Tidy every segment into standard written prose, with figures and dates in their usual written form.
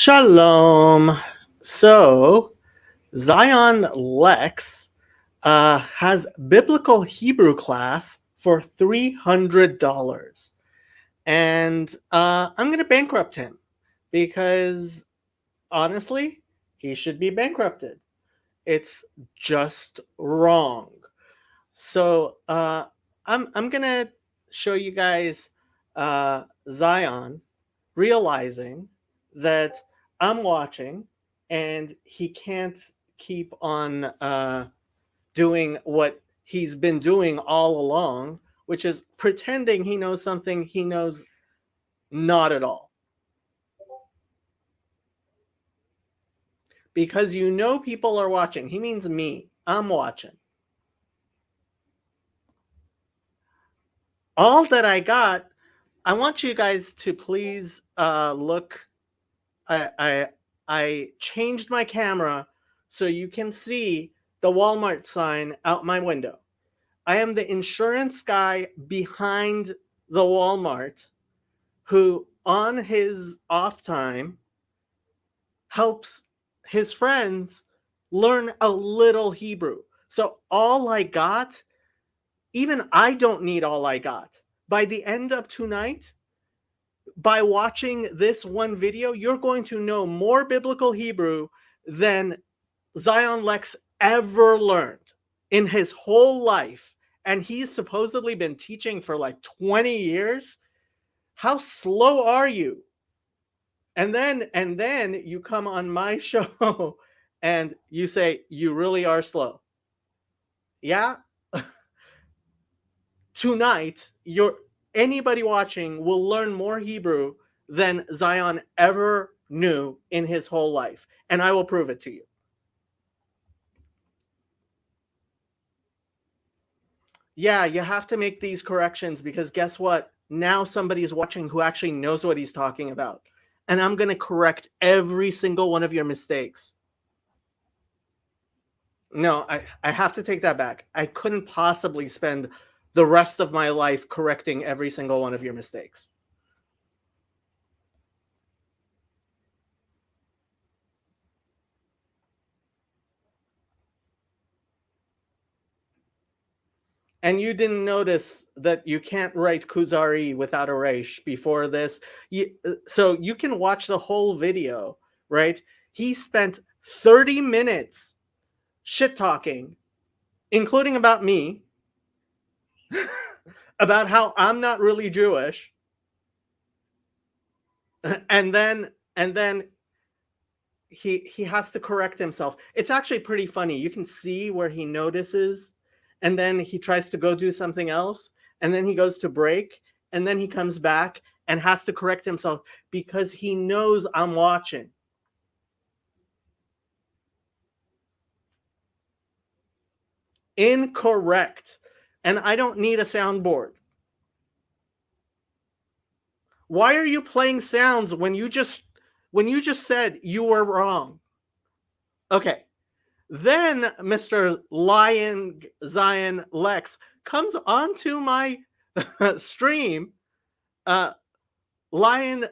Shalom. So, Zion Lex has biblical Hebrew class for $300. And I'm going to bankrupt him because honestly, he should be bankrupted. It's just wrong. So, I'm going to show you guys Zion realizing that I'm watching and he can't keep on doing what he's been doing all along, which is pretending he knows something he knows not at all. Because you know people are watching. He means me. I'm watching. All that I got, I want you guys to please look. I changed my camera so you can see the Walmart sign out my window. I am the insurance guy behind the Walmart who, on his off time, helps his friends learn a little Hebrew. So all I got, even I don't need all I got. By the end of tonight, by watching this one video, you're going to know more biblical Hebrew than Zion Lex ever learned in his whole life. And he's supposedly been teaching for like 20 years. How slow are you? And then you come on my show and you say you really are slow. Yeah. Tonight, anybody watching will learn more Hebrew than Zion ever knew in his whole life. And I will prove it to you. Yeah, you have to make these corrections because guess what? Now somebody's watching who actually knows what he's talking about. And I'm going to correct every single one of your mistakes. No, I have to take that back. I couldn't possibly spend the rest of my life correcting every single one of your mistakes. And you didn't notice that you can't write Kuzari without a resh before this. So you can watch the whole video, right? He spent 30 minutes shit talking, including about me, about how I'm not really Jewish. And then he has to correct himself. It's actually pretty funny. You can see where he notices and then he tries to go do something else and then he goes to break and then he comes back and has to correct himself because he knows I'm watching. Incorrect. And I don't need a soundboard. Why are you playing sounds when you just said you were wrong? Okay. Then Mr. Lyin Zion Lexx comes onto my stream. Lyin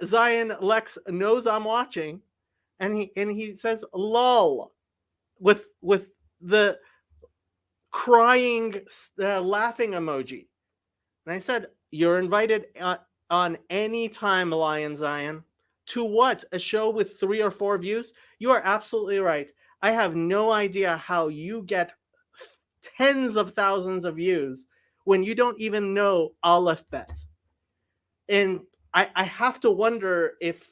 Zion Lexx knows I'm watching, and he says "lol" with the crying, laughing emoji. And I said, "You're invited on any time, Lyin Zion." To what? A show with 3 or 4 views? You are absolutely right. I have no idea how you get tens of thousands of views when you don't even know Aleph Bet. And I have to wonder if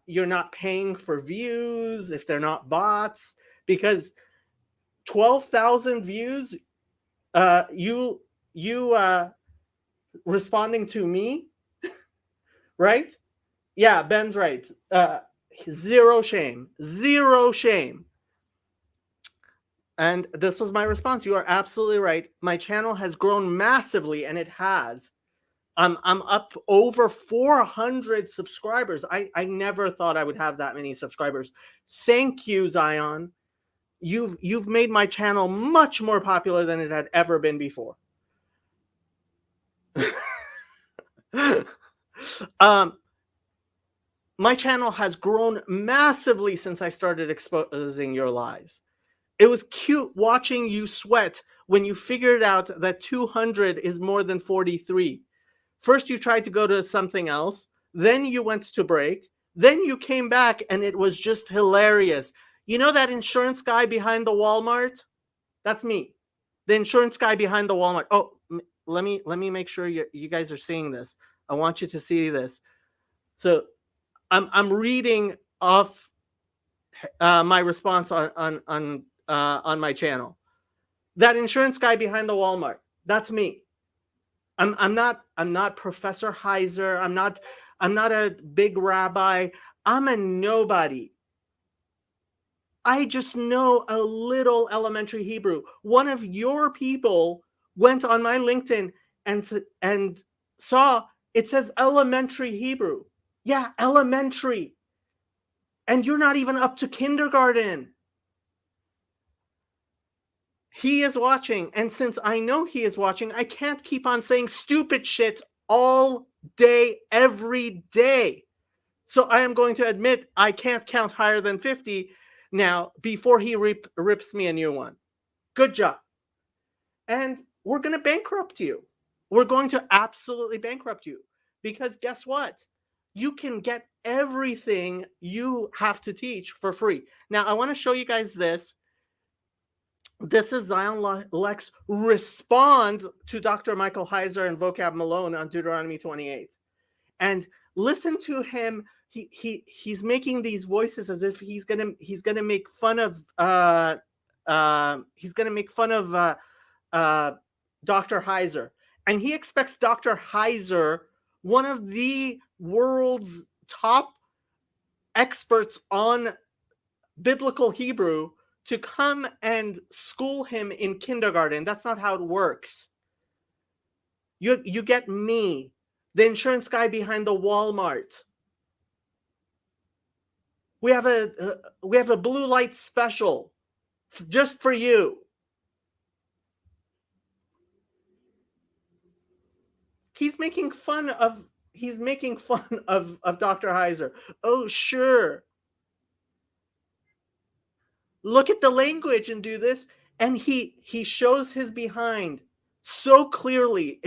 you're not paying for views, if they're not bots, because 12,000 views, you responding to me, right? Yeah, Ben's right. Zero shame. And this was my response. You are absolutely right. My channel has grown massively, and it has. I'm up over 400 subscribers. I never thought I would have that many subscribers. Thank you, Zion. You've made my channel much more popular than it had ever been before. My channel has grown massively since I started exposing your lies. It was cute watching you sweat when you figured out that 200 is more than 43. First, you tried to go to something else, then you went to break, then you came back, and it was just hilarious. You know that insurance guy behind the Walmart? That's me. The insurance guy behind the Walmart. Oh, let me make sure you guys are seeing this. I want you to see this. So I'm reading off my response on my channel. That insurance guy behind the Walmart. That's me. I'm not Professor Heiser. I'm not a big rabbi. I'm a nobody. I just know a little elementary Hebrew. One of your people went on my LinkedIn and saw it says elementary Hebrew. Yeah, elementary. And you're not even up to kindergarten. He is watching, and since I know he is watching, I can't keep on saying stupid shit all day, every day. So I am going to admit I can't count higher than 50 now before he rips me a new one. Good job. And we're going to bankrupt you. We're going to absolutely bankrupt you. Because guess what? You can get everything you have to teach for free. Now, I want to show you guys this. This is Zion Lexx responds to Dr. Michael Heiser and Vocab Malone on Deuteronomy 28. And listen to him. He's making these voices as if he's gonna make fun of Dr. Heiser, and he expects Dr. Heiser, one of the world's top experts on biblical Hebrew, to come and school him in kindergarten. That's not how it works. You get me, the insurance guy behind the Walmart. We have a blue light special just for you. He's making fun of Dr. Heiser. Oh, sure. Look at the language and do this. And he shows his behind so clearly.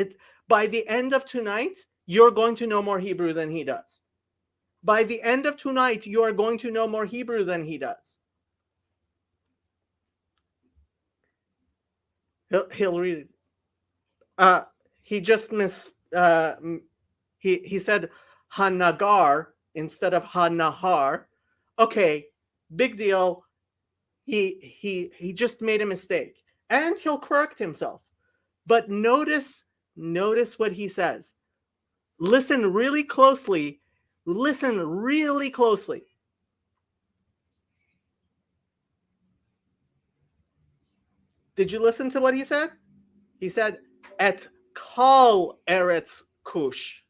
By the end of tonight, you're going to know more Hebrew than he does. By the end of tonight, you are going to know more Hebrew than he does. He'll read it. He just missed. He said Hanagar instead of Hanahar. Okay, big deal. He just made a mistake, and he'll correct himself. But notice what he says. Listen really closely. Listen really closely. Did you listen to what he said? He said, "Et kol eretz kush,"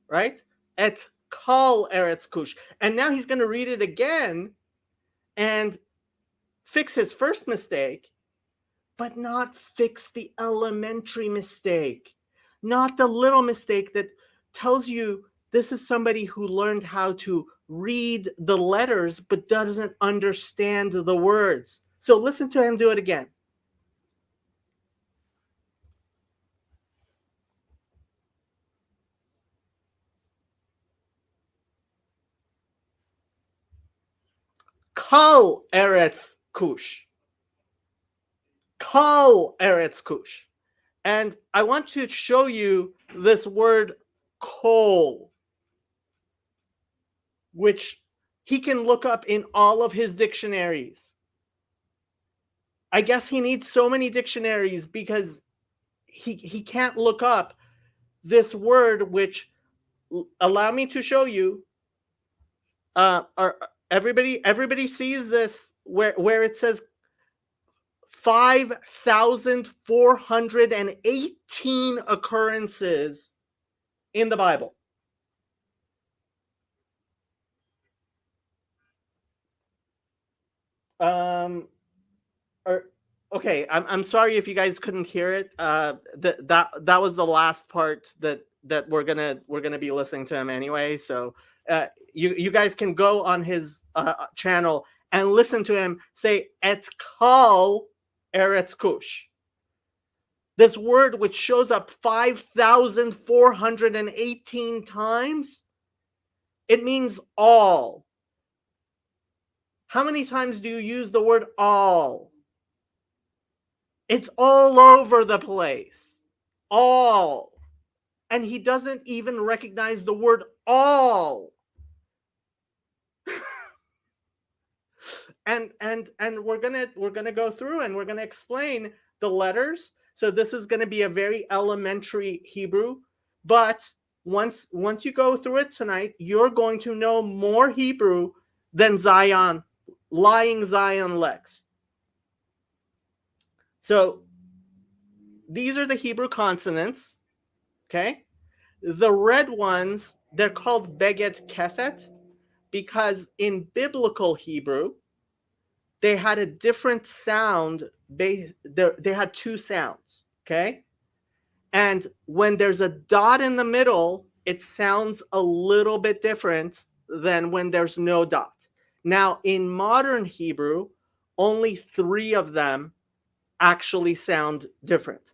right? Et kol eretz kush. And now he's going to read it again and fix his first mistake, but not fix the elementary mistake, not the little mistake that tells you this is somebody who learned how to read the letters but doesn't understand the words. So listen to him do it again. Kol eretz kush. Kol eretz kush. And I want to show you this word kol, which he can look up in all of his dictionaries. I guess he needs so many dictionaries because he can't look up this word, which, allow me to show you. Everybody sees this where it says 5,418 occurrences in the Bible. Or Okay, I'm sorry if you guys couldn't hear it. That was the last part that we're gonna be listening to him anyway. So you guys can go on his channel and listen to him say et kal eretz kush. This word, which shows up 5,418 times, it means all. How many times do you use the word all? It's all over the place. All. And he doesn't even recognize the word all. and we're gonna go through and we're gonna explain the letters. So this is gonna be a very elementary Hebrew, but once you go through it tonight, you're going to know more Hebrew than Lyin Zion Lexx. So these are the Hebrew consonants, okay? The red ones, they're called Beget Kefet because in biblical Hebrew, they had a different sound. They had two sounds, okay? And when there's a dot in the middle, it sounds a little bit different than when there's no dot. Now, in modern Hebrew, only 3 of them actually sound different.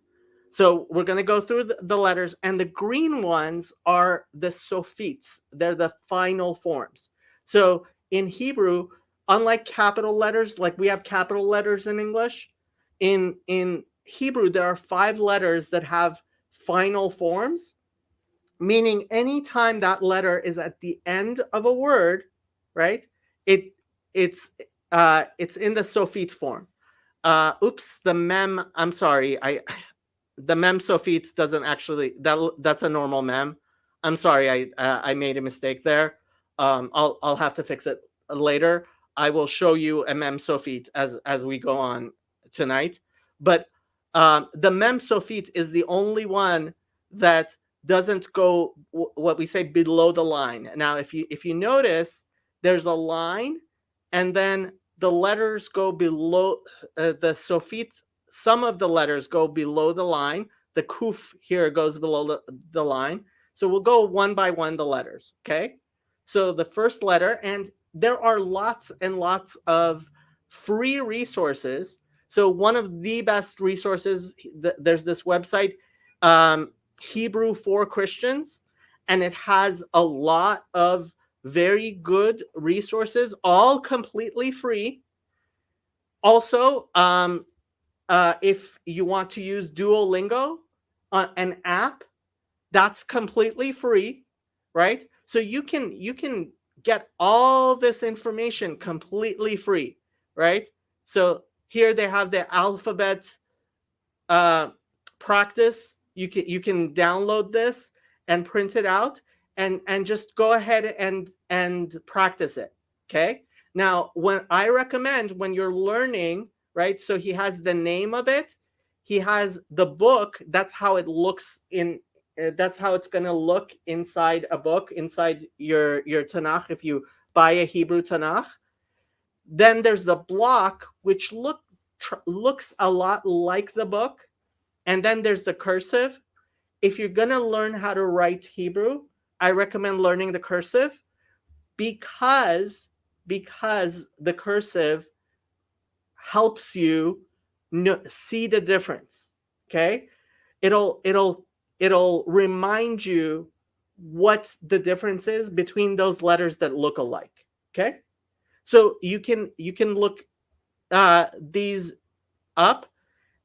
So we're going to go through the letters, and the green ones are the sophites. They're the final forms. So in Hebrew, unlike capital letters, like we have capital letters in English, in Hebrew, there are 5 letters that have final forms, meaning anytime that letter is at the end of a word, right, it's in the sophite form. Oops, the mem, I'm sorry, the mem sophite doesn't actually, that's a normal mem. I'm sorry, I made a mistake there. I'll have to fix it later. I will show you a mem sophite as we go on tonight. But the mem sophite is the only one that doesn't go what we say below the line. Now, if you notice, there's a line, and then the letters go below the sophite. Some of the letters go below the line. The kuf here goes below the line. So we'll go one by one the letters, okay? So the first letter, and there are lots and lots of free resources. So one of the best resources, there's this website, Hebrew for Christians, and it has a lot of very good resources, all completely free. Also, if you want to use Duolingo, an app, that's completely free, right? So you can get all this information completely free, right? So here they have the alphabet practice. You can download this and print it out and just go ahead and practice it, okay? Now, when I recommend when you're learning, right? So he has the name of it. He has the book. That's how it looks that's how it's going to look inside a book, inside your Tanakh, if you buy a Hebrew Tanakh. Then there's the block, which looks a lot like the book. And then there's the cursive. If you're going to learn how to write Hebrew, I recommend learning the cursive because the cursive helps you see the difference, okay? It'll remind you what the difference is between those letters that look alike, okay? So you can look these up,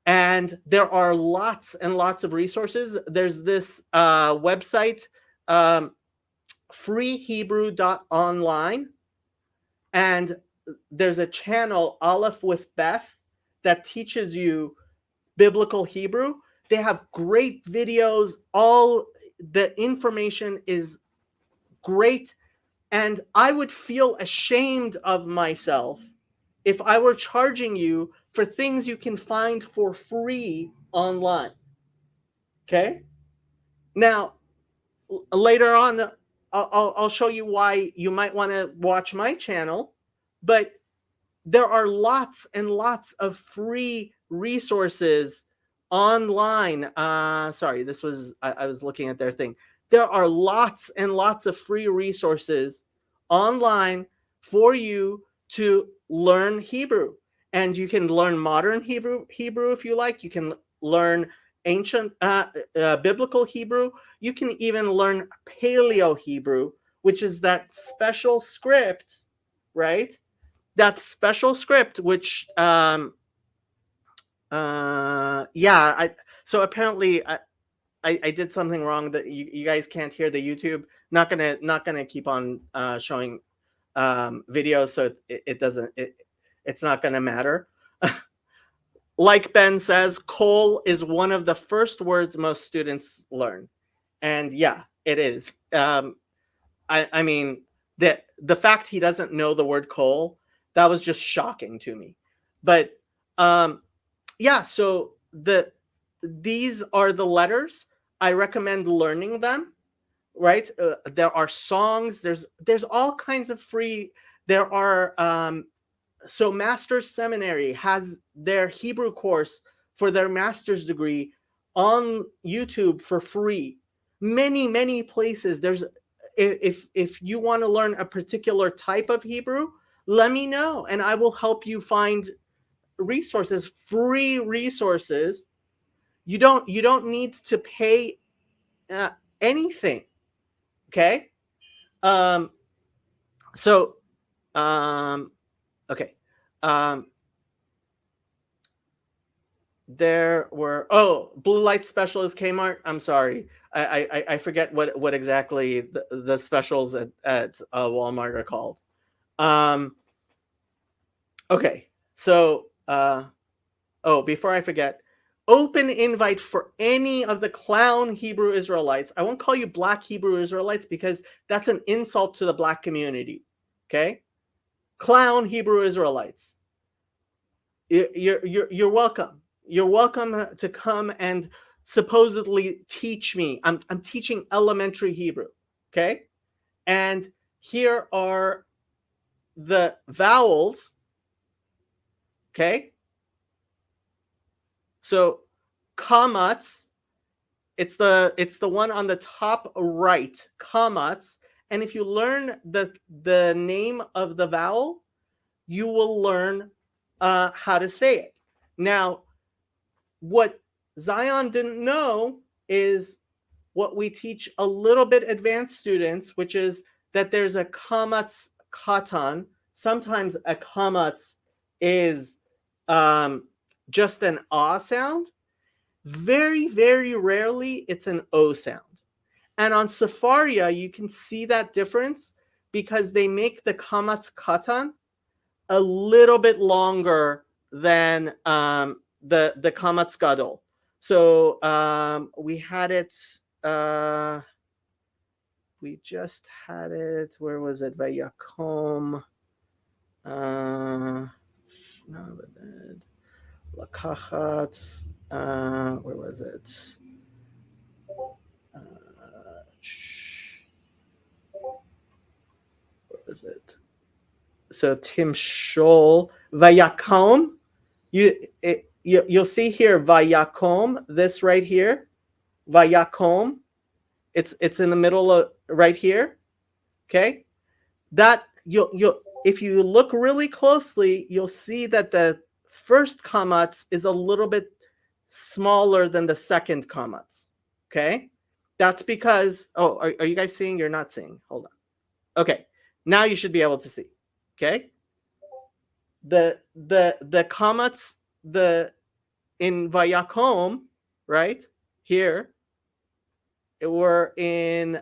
and there are lots and lots of resources. There's this website, freehebrew.online, and there's a channel, Aleph with Beth, that teaches you biblical Hebrew. They have great videos. All the information is great. And I would feel ashamed of myself if I were charging you for things you can find for free online. Okay? Now, later on, I'll show you why you might want to watch my channel, but there are lots and lots of free resources online. Sorry, this was I was looking at their thing. There are lots and lots of free resources online for you to learn Hebrew. And you can learn modern Hebrew if you like. You can learn ancient biblical Hebrew. You can even learn Paleo Hebrew, which is that special script, right? That special script, which so apparently I did something wrong that you guys can't hear the YouTube. Not gonna keep on showing videos, so it doesn't it's not gonna matter. Like Ben says, coal is one of the first words most students learn, and yeah, it is. I mean, the fact he doesn't know the word coal, that was just shocking to me. But yeah, so these are the letters. I recommend learning them, right? There are songs. There's all kinds of free. There are so Master's Seminary has their Hebrew course for their master's degree on YouTube for free. Many places. There's if you want to learn a particular type of Hebrew, let me know and I will help you find resources, free resources. You don't need to pay anything. Okay. Um. So. Okay. Um. There were blue light specialist Kmart. I'm sorry. I forget what exactly the specials at Walmart are called. Okay. So before I forget, open invite for any of the clown Hebrew Israelites. I won't call you black Hebrew Israelites because that's an insult to the black community. Okay? Clown Hebrew Israelites. You're welcome. You're welcome to come and supposedly teach me. I'm teaching elementary Hebrew. Okay? And here are the vowels. Okay? So kamatz, it's the one on the top right, kamatz. And if you learn the name of the vowel, you will learn how to say it. Now, what Zion didn't know is what we teach a little bit advanced students, which is that there's a kamatz katan. Sometimes a kamatz is just an ah sound. Very, very rarely it's an O sound. And on Safaria, you can see that difference because they make the kamatz katan a little bit longer than the kamatz gadol. So we had it. We just had it. Where was it? Vayakom. Lakachat. Where was it? Where was it? So Tim Scholl, Vayakom. You'll see here Vayakom. This right here, Vayakom. It's in the middle of right here. Okay, that you'll if you look really closely, you'll see that the first kamatz is a little bit smaller than the second kamatz. Okay, that's because are you guys seeing? You're not seeing. Hold on. Okay, now you should be able to see. Okay, the kamatz in Vayakom, right here, we're in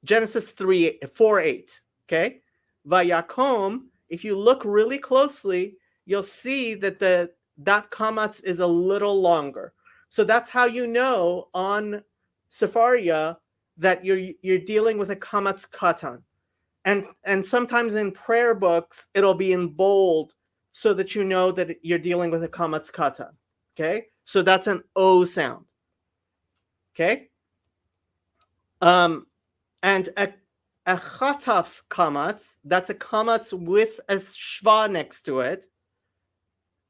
Genesis 4:8. Okay, Vayakom. If you look really closely, you'll see that that kamatz is a little longer. So that's how you know on Safaria that you're dealing with a kamatz katan. And sometimes in prayer books it'll be in bold so that you know that you're dealing with a kamatz katan. Okay, so that's an O sound. Okay, and a chataf kamatz, that's a kamatz with a shva next to it.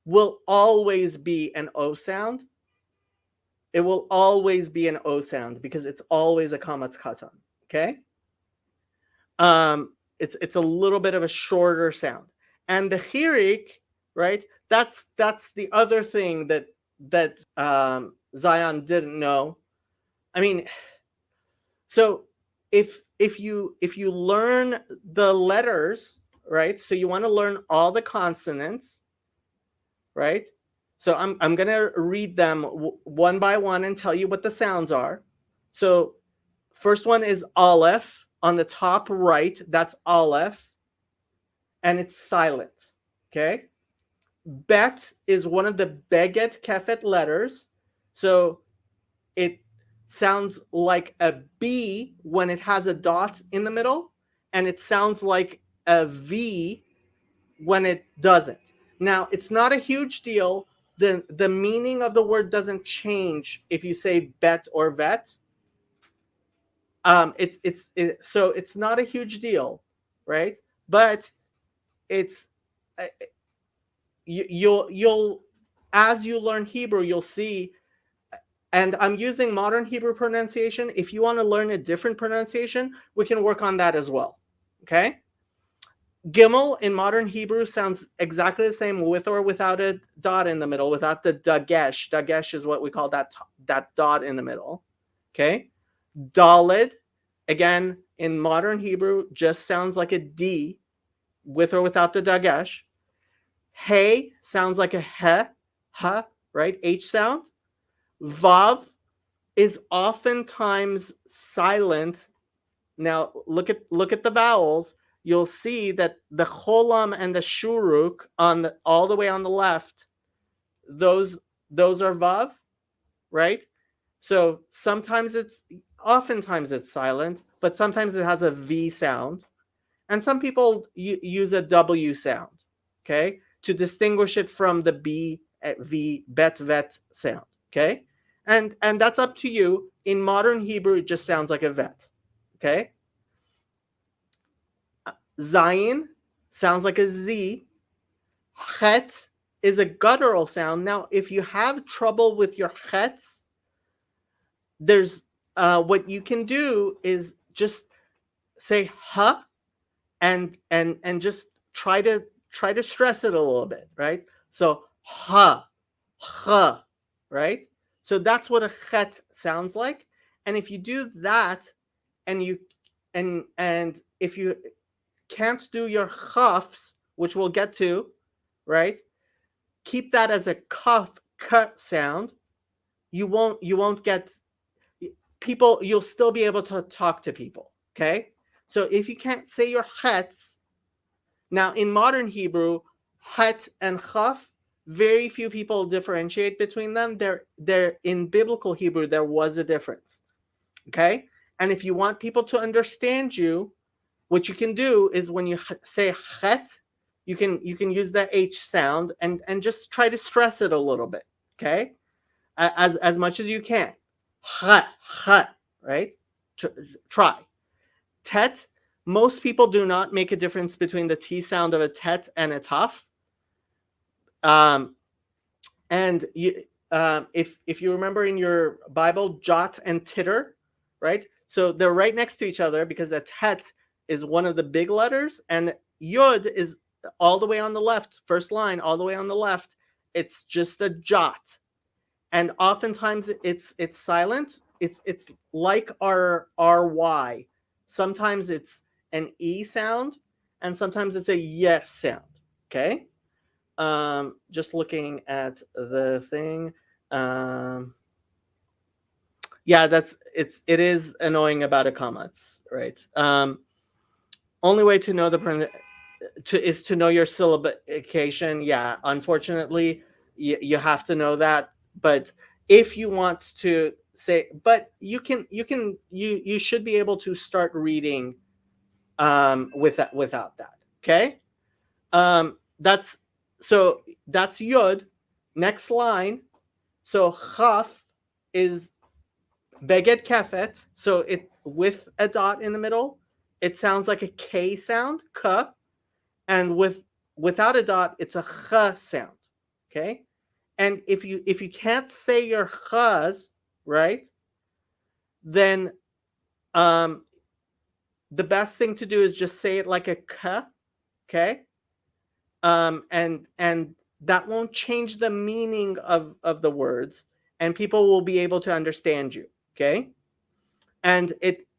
will always be an O sound. It will always be an O sound because it's always a kamatz katan. Okay. It's a little bit of a shorter sound, and the chirik, right? That's the other thing that Zion didn't know. I mean, so if you learn the letters, right? So you want to learn all the consonants, right? So I'm gonna read them one by one and tell you what the sounds are. So first one is Aleph on the top right. That's Aleph, and it's silent. Okay. Bet is one of the Beget Kefet letters. So it sounds like a B when it has a dot in the middle, and it sounds like a V when it doesn't. Now, it's not a huge deal. The meaning of the word doesn't change if you say bet or vet. So it's not a huge deal, right? But it's you'll as you learn Hebrew, you'll see. And I'm using modern Hebrew pronunciation. If you want to learn a different pronunciation, we can work on that as well. Okay. Gimel in modern Hebrew sounds exactly the same with or without a dot in the middle, without the dagesh. Dagesh is what we call that dot in the middle. Okay. Daled, again, in modern Hebrew, just sounds like a D with or without the dagesh. Hey sounds like a he, right? H sound. Vav is oftentimes silent. Now look at the vowels. You'll see that the cholam and the shuruk all the way on the left, those are vav, right? So oftentimes it's silent, but sometimes it has a V sound, and some people use a W sound, okay, to distinguish it from the B V bet vet sound, okay, and that's up to you. In modern Hebrew, it just sounds like a vet, okay. Zayin sounds like a Z. Chet is a guttural sound. Now, if you have trouble with your chets, there's what you can do is just say ha, and just try to stress it a little bit, right? So ha, right? So that's what a chet sounds like. And if you do that, and you and if you can't do your chafs, which we'll get to, right? Keep that as a kaf cut sound. You won't get people. You'll still be able to talk to people. Okay. So if you can't say your chets, now in modern Hebrew, het and chaf, very few people differentiate between them. They're in biblical Hebrew, there was a difference. Okay. And if you want people to understand you, what you can do is when you say chet, you can use that H sound and just try to stress it a little bit, okay? As much as you can. Chet, right? Try. Tet, most people do not make a difference between the T sound of a tet and a taf. And if you remember in your Bible, jot and titter, right? So they're right next to each other because a tet is one of the big letters, and yud is all the way on the left, first line, all the way on the left. It's just a jot, and oftentimes it's silent. It's like our ry. Sometimes it's an e sound, and sometimes it's a yes sound. Okay. Just looking at the thing. Yeah, it is annoying about a comments, right? Only way to know is to know your syllabication. Yeah, unfortunately, you have to know that. But if you want to say, but you should be able to start reading without that. Okay. That's yud. Next line. So chaf is beget kefet. So it with a dot in the middle, it sounds like a K sound, k, and without a dot, it's a ch sound. Okay. And if you can't say your chas, right, then the best thing to do is just say it like a k, okay? And that won't change the meaning of the words, and people will be able to understand you, okay? And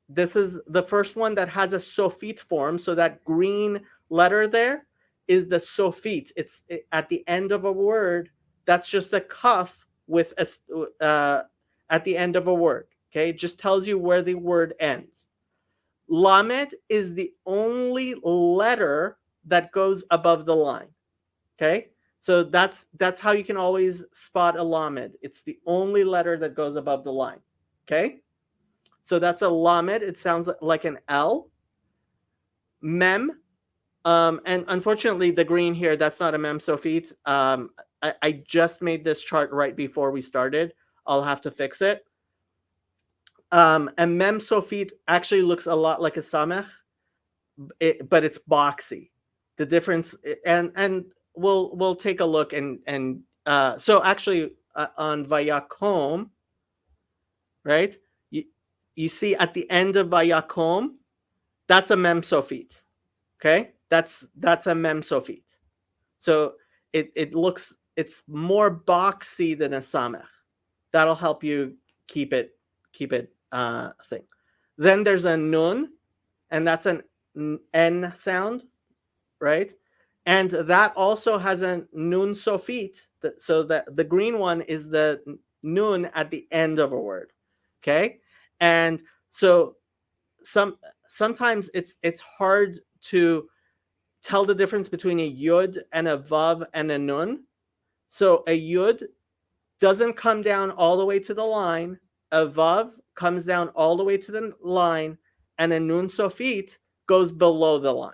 this is the first one that has a sofit form, so that green letter there is the sofit. It's at the end of a word. That's just a cuff with a at the end of a word, okay? It just tells you where the word ends. Lamed is the only letter that goes above the line. Okay, so that's how you can always spot a lamed. It's the only letter that goes above the line. Okay, so that's a lamed. It sounds like an L. Mem, and unfortunately, the green here, that's not a mem sofit. I just made this chart right before we started. I'll have to fix it. And mem sofit actually looks a lot like a samech, but it's boxy. The difference, and we'll take a look, and so actually on Vayakom, right? You see at the end of Vayakom, that's a mem sofit. Okay, that's a mem sofit. So it's more boxy than a samech. That'll help you keep it thing. Then there's a nun, and that's an N sound, right? And that also has a nun sofit. So that the green one is the nun at the end of a word. Okay. And so sometimes it's hard to tell the difference between a yud and a vav and a nun. So a yud doesn't come down all the way to the line. A vav comes down all the way to the line, and a nun sofit goes below the line.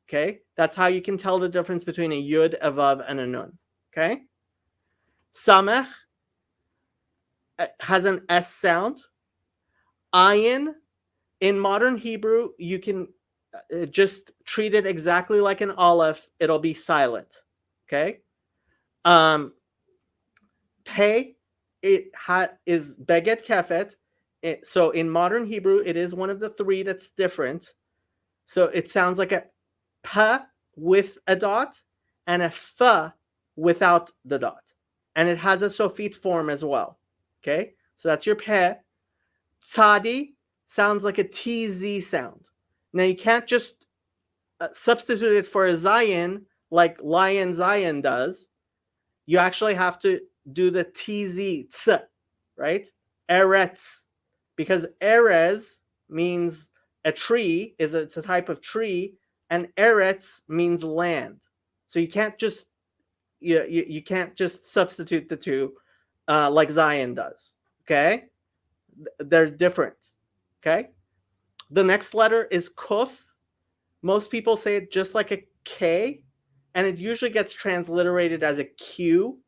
Okay, that's how you can tell the difference between a yud, a vav, and a nun. Okay, samech has an S sound. Ayin, in modern Hebrew, you can just treat it exactly like an aleph. It'll be silent. Okay. Pei, is beget kefet. So in modern Hebrew, it is one of the three that's different. So it sounds like a p with a dot and a f without the dot. And it has a sofit form as well. Okay, so that's your pe. Tzadi sounds like a tz sound. Now you can't just substitute it for a zayin like Lyin Zion does. You actually have to do the tz, right? Eretz, because erez means a tree, it's a type of tree, and eretz means land. So you can't just you can't just substitute the two like Zion does. Okay, they're different. Okay, the next letter is kuf. Most people say it just like a K, and it usually gets transliterated as a Q.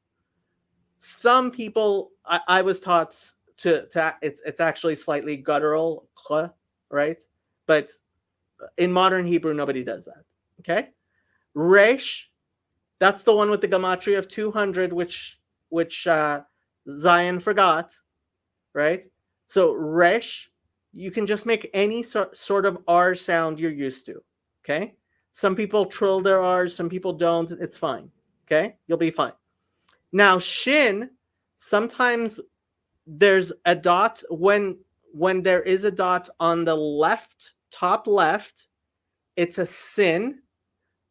Some people, I was taught to it's actually slightly guttural, right? But in modern Hebrew, nobody does that. Okay, resh, that's the one with the gematria of 200, which Zion forgot, right? So resh, you can just make any sort of R sound you're used to. Okay, some people trill their R's, some people don't. It's fine. Okay, you'll be fine. Now shin, sometimes there's a dot when there is a dot on the left, top left, it's a sin.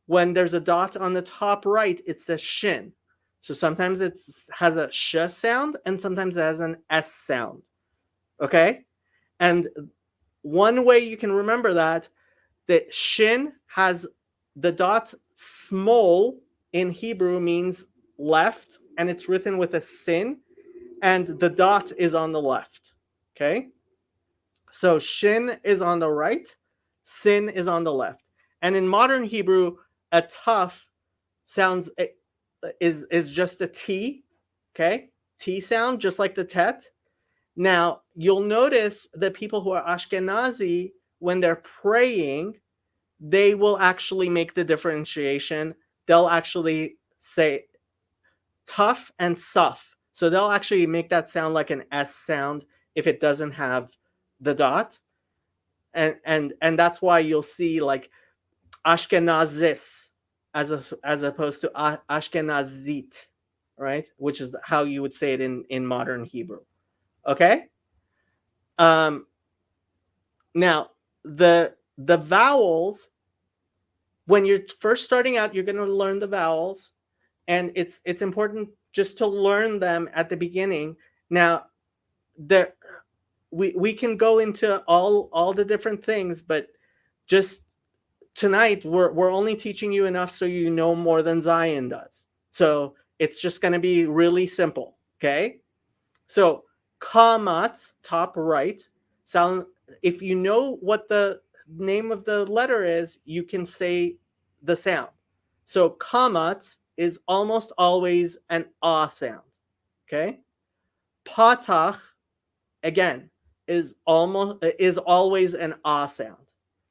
When there's a dot on the top right, it's the shin. So sometimes it has a sh sound and sometimes it has an S sound. Okay? And one way you can remember that shin has the dot small in Hebrew means left, and it's written with a sin, and the dot is on the left. Okay? So shin is on the right, sin is on the left. And in modern Hebrew, a tuf sounds is just a T, okay? T sound, just like the tet. Now, you'll notice that people who are Ashkenazi, when they're praying, they will actually make the differentiation. They'll actually say tough, and suf. So they'll actually make that sound like an S sound if it doesn't have the dot. And that's why you'll see like Ashkenazis as opposed to Ashkenazit, right? Which is how you would say it in modern Hebrew. Okay? Now the vowels, when you're first starting out, you're going to learn the vowels, and it's important just to learn them at the beginning. Now there we can go into all the different things, but just tonight we're only teaching you enough so you know more than Zion does. So it's just going to be really simple. Okay, so kamatz, top right sound. If you know what the name of the letter is, you can say the sound. So kamatz is almost always an ah sound. Okay, patach, again, is always an ah sound.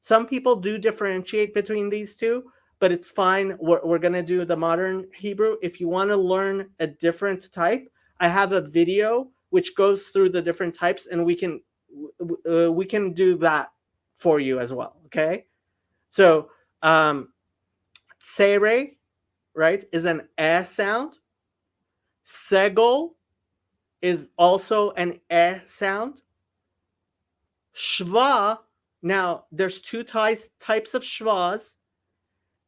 Some people do differentiate between these two, but it's fine. We're going to do the modern Hebrew. If you want to learn a different type, I have a video which goes through the different types, and we can do that for you as well. Okay, so tsere, right, is an eh sound. Segol is also an eh sound. Shva, now there's two types of shvas,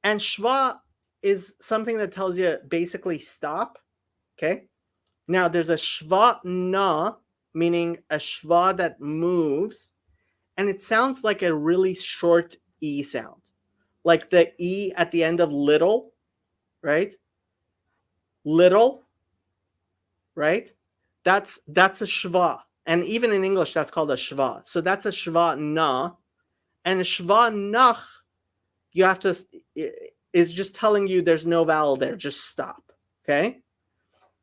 and shva is something that tells you basically stop. Okay, now there's a shva na, meaning a shva that moves, and it sounds like a really short e sound, like the e at the end of little, right? Little, right? That's a shva. And even in English, that's called a shva. So that's a shva na. And a shva nach, you have to, is just telling you there's no vowel there. Just stop. Okay?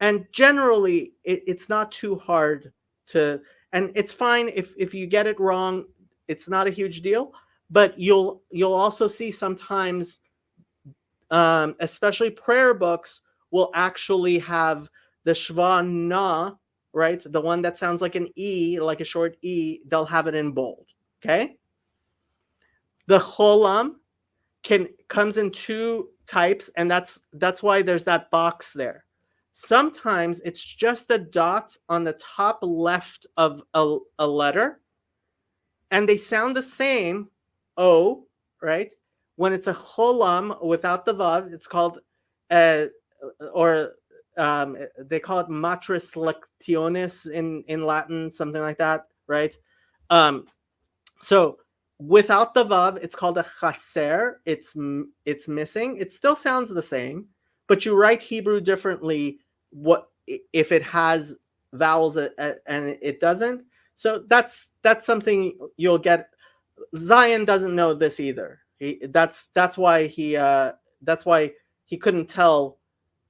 And generally, it's not too hard to, and it's fine if you get it wrong. It's not a huge deal. But you'll also see sometimes, especially prayer books, will actually have the shva na, right? The one that sounds like an E, like a short E, they'll have it in bold. Okay? The cholam comes in two types, and that's why there's that box there. Sometimes it's just a dot on the top left of a letter, and they sound the same, O, right? When it's a cholam without the vav, it's called, or they call it matris lectionis in Latin, something like that, right? So without the vav, it's called a chaser. It's missing. It still sounds the same, but you write Hebrew differently. What if it has vowels and it doesn't? So that's something you'll get. Zion doesn't know this either. That's why he couldn't tell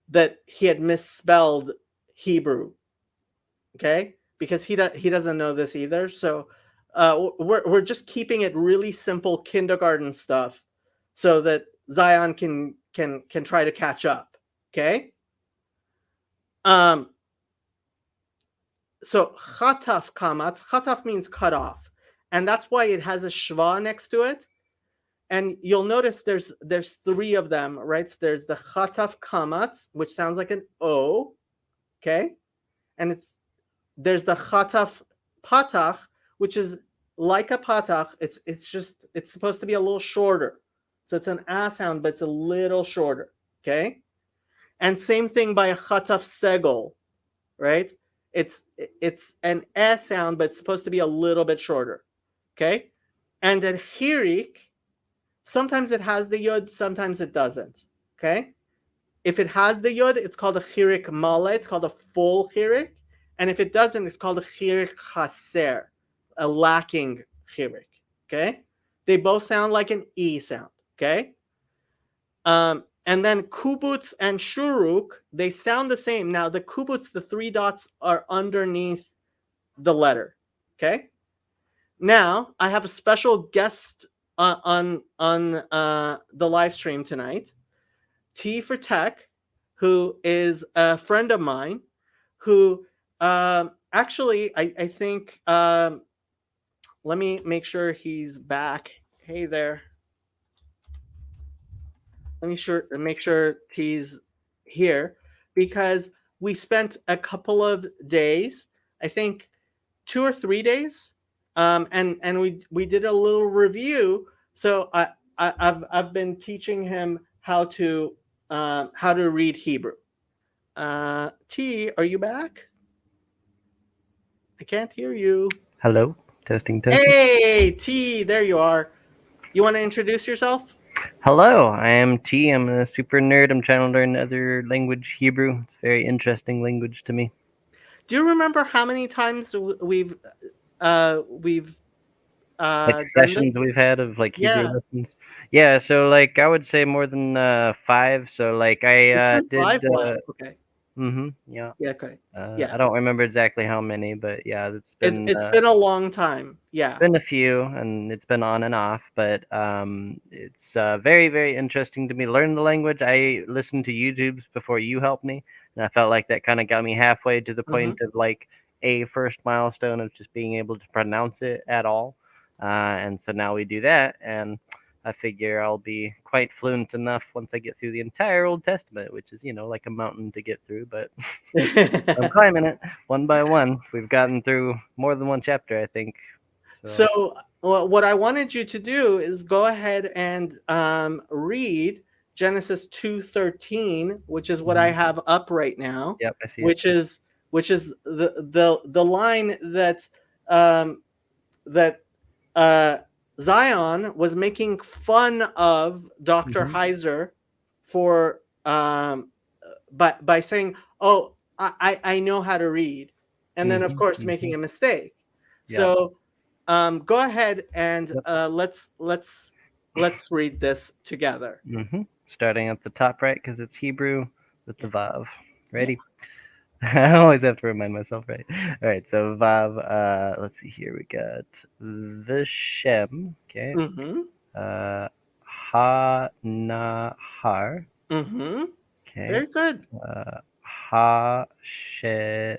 that he had misspelled Hebrew. Okay, because he doesn't know this either. So we're just keeping it really simple kindergarten stuff, so that Zion can try to catch up. Okay. So chataf kamatz. Chataf means cut off, and that's why it has a shva next to it. And you'll notice there's three of them, right? So there's the chataf kamatz, which sounds like an O, okay, and there's the chataf patach, which is like a patach. It's supposed to be a little shorter, so it's an a sound, but it's a little shorter, okay. And same thing by a chataf segol, right? It's an e sound, but it's supposed to be a little bit shorter, okay. And then hirik, sometimes it has the yud, sometimes it doesn't. Okay, if it has the yud, it's called a chirik male. It's called a full chirik, and if it doesn't, it's called a chirik chaser, a lacking chirik. Okay, they both sound like an e sound. Okay, and then kubutz and shuruk, they sound the same. Now the kubutz, the three dots are underneath the letter. Okay, now I have a special guest on the live stream tonight, T for Tech, who is a friend of mine, who actually, I think, let me make sure he's back. Hey there. Let me make sure he's here, because we spent a couple of days, I think 2 or 3 days, and we did a little review. So I've been teaching him how to read Hebrew. T, are you back? I can't hear you. Hello, testing. Hey, T, there you are. You want to introduce yourself? Hello, I am T. I'm a super nerd. I'm trying to learn another language, Hebrew. It's a very interesting language to me. Do you remember how many times we've Like done this? sessions we've had of like Hebrew Yeah, lessons. Yeah, so like I would say more than 5. So like I it's been did. 5. Wow. Okay. Yeah. Yeah. Okay. Yeah. I don't remember exactly how many, but yeah, It's been a long time. Yeah. been a few, and it's been on and off, but it's very, very interesting to me to learn the language. I listened to YouTube's before you helped me, and I felt like that kind of got me halfway to the Hmm. point of like a first milestone of just being able to pronounce it at all. And so now we do that, and I figure I'll be quite fluent enough once I get through the entire Old Testament, which is, like a mountain to get through, but I'm climbing it one by one. We've gotten through more than one chapter, I think. So. So what I wanted you to do is go ahead and read Genesis 2:13, which is what I Mhm. have up right now, Yep, I see it. which is the line that um, that uh, Zion was making fun of Dr. Mhm. Heiser for by saying, "Oh, I know how to read," and then of Mhm. course making Mhm. a mistake. Yep. So go ahead and Yep. let's read this together. Mhm. Starting at the top right because it's Hebrew with the Yeah, vav. yeah. Ready? I always have to remind myself, right? All right. So vav. Let's see here. We got the shem. Okay. Mm-hmm. Ha na har. Mm-hmm. Okay. Very good. Ha she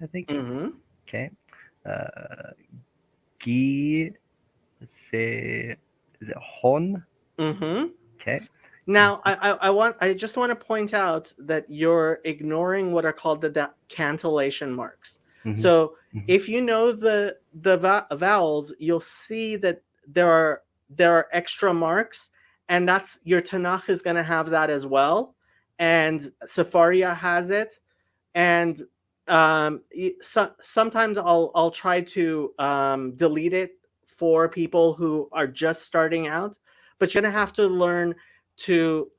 I think. Mm-hmm. Okay. Uh, gi. Let's say. Is it hon? Mm-hmm. Okay. Now, I just want to point out that you're ignoring what are called the cantillation marks. Mhm. So, Mhm. if you know the vowels, you'll see that there are extra marks, and that's your Tanakh is going to have that as well, and Safaria has it, and sometimes I'll try to delete it for people who are just starting out, but you're gonna have to learn to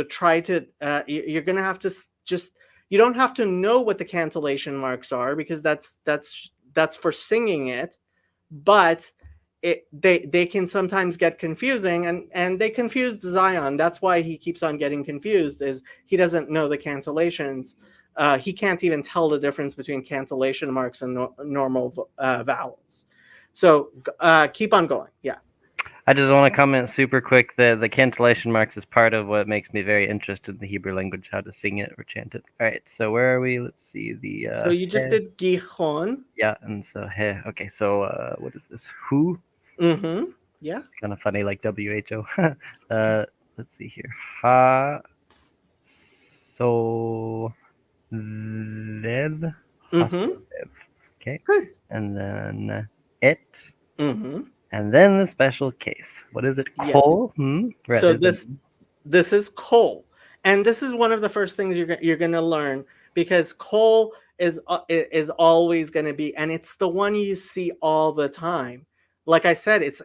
try to you're gonna have to just you don't have to know what the cantillation marks are, because that's for singing it, but they can sometimes get confusing, and they confused Zion. That's why he keeps on getting confused, is he doesn't know the cantillations. He can't even tell the difference between cantillation marks and normal vowels. So keep on going. Yeah. I just want to comment super quick that the cantillation marks is part of what makes me very interested in the Hebrew language, how to sing it or chant it. All right, so where are we? Let's see the So you just he. did Gichon. Yeah, and so he. Okay, so what is this? Who? Mm-hmm. Yeah. Kind of funny, like WHO. Let's see here. Ha. So. Lev. Mm-hmm. Hasolev. Okay, Good. and then it. Mm-hmm. And then the special case. What is it? Yes. Coal? So Rather than. this is coal, and this is one of the first things you're going to learn, because coal is always going to be, and it's the one you see all the time. Like I said, it's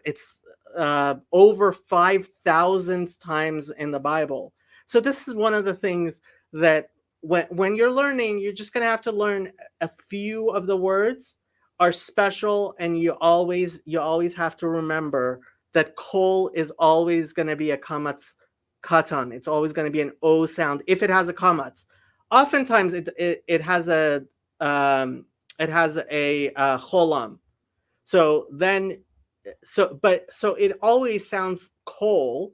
over 5,000 times in the Bible. So this is one of the things that when you're learning, you're just going to have to learn a few of the words are special, and you always have to remember that kol is always going to be a kamatz katan. It's always going to be an o sound if it has a kamatz. Oftentimes it has a cholam. So then so it always sounds kol,